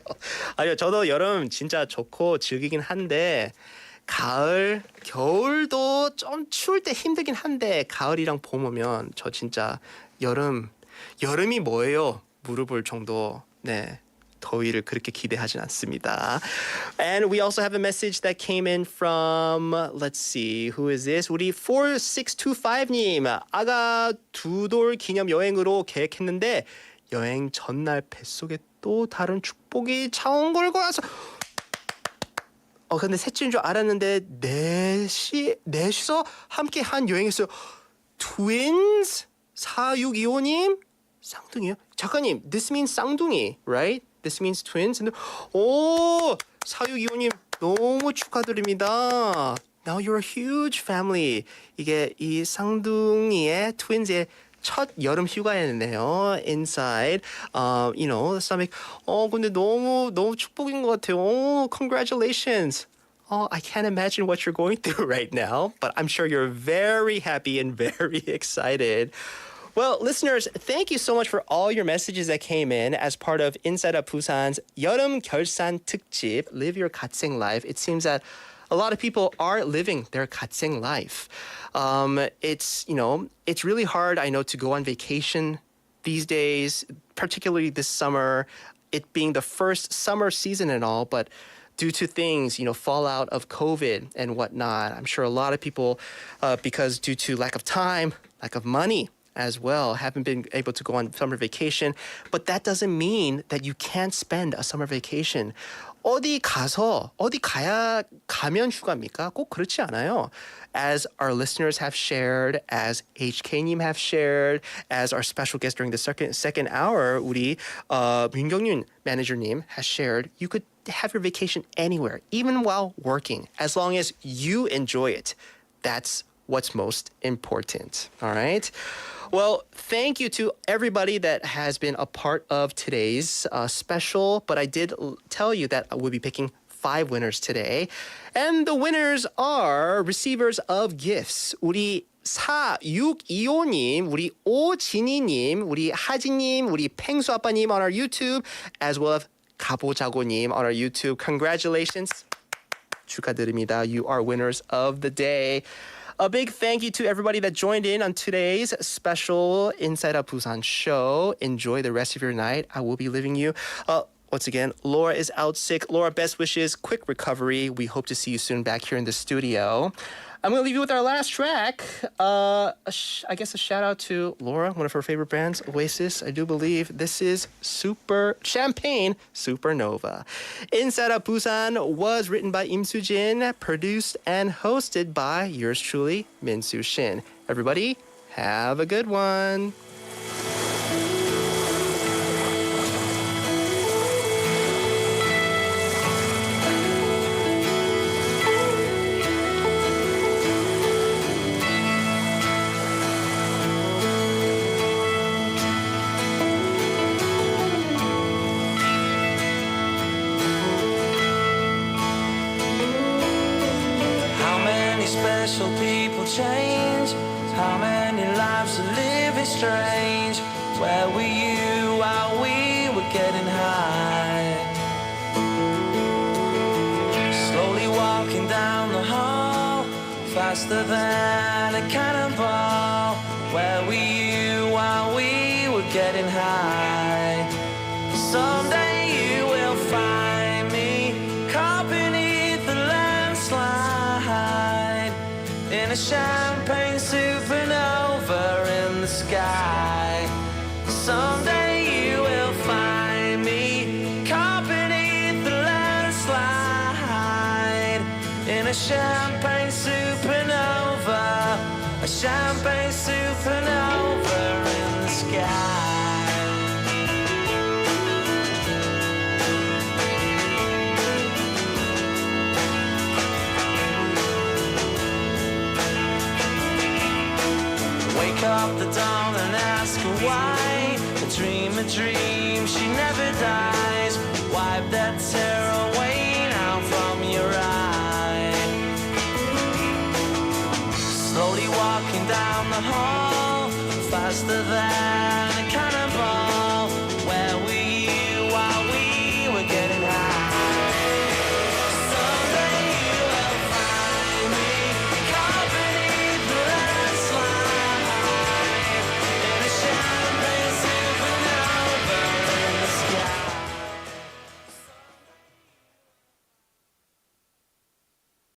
아니요. 저도 여름 진짜 좋고 즐기긴 한데 가을, 겨울도 좀 추울 때 힘들긴 한데 가을이랑 봄 오면 저 진짜 여름이 뭐예요? 물어볼 정도. 네. 더위를 그렇게 기대하진 않습니다. And we also have a message that came in from, let's see, who is this? 우리 4625님. 아가 두돌 기념 여행으로 계획했는데 여행 전날 뱃속에 또 다른 축복이 차온 걸고 와서 근데 셋째인 줄 알았는데 넷이서 함께 한 여행이었어요. Twins? 4625님? 쌍둥이요? 작가님, this means 쌍둥이, right? This means twins. 오, 4625님 너무 축하드립니다. Now you're a huge family. 이게 이 쌍둥이의 twins의 첫 여름 휴가였네요. Inside, you know, the stomach. 근데 너무 축복인 것 같아요. Congratulations. I can't imagine what you're going through right now, but I'm sure you're very happy and very excited. Well, listeners, thank you so much for all your messages that came in as part of Inside of Busan's 여름 결산 특집, Live Your 갓생 Life. It seems that a lot of people are living their 갓생 life. It's really hard, I know, to go on vacation these days, particularly this summer, it being the first summer season and all, but due to things, fallout of COVID and whatnot, I'm sure a lot of people, because due to lack of time, lack of money, as well, haven't been able to go on summer vacation. But that doesn't mean that you can't spend a summer vacation. 어디 가면 휴가입니까? 꼭 그렇지 않아요. As our listeners have shared, as HK님 have shared, as our special guest during the second hour, 우리 민경윤 manager님 has shared, you could have your vacation anywhere, even while working, as long as you enjoy it. That's what's most important. All right? Well, thank you to everybody that has been a part of today's special, but I did tell you that I will be picking 5 winners today. And the winners are receivers of gifts. 우리 4625님, 우리 오진희님, 우리 하진님, 우리 팽수아빠님 on our YouTube, as well as 가보자고님 on our YouTube. Congratulations. 축하드립니다. You are winners of the day. A big thank you to everybody that joined in on today's special Inside Out Busan show. Enjoy the rest of your night. I will be leaving you. Once again, Laura is out sick. Laura, best wishes, quick recovery. We hope to see you soon back here in the studio. I'm going to leave you with our last track. I guess a shout out to Laura, one of her favorite bands, Oasis, I do believe. This is Champagne Supernova. Inside of Busan was written by Im Soo-jin, produced and hosted by yours truly, Min Soo-shin. Everybody, have a good one. Special people change. How many lives are living strange? Where were you while we were getting high? Slowly walking down the hall, faster than a cannonball. Where were you while we were getting high? Someday you will find me caught beneath the landslide in a champagne supernova in the sky. Someday you will find me caught beneath the landslide in a champagne supernova, a champagne supernova in the sky. Wake up the dawn and ask her why. A dream, she never died.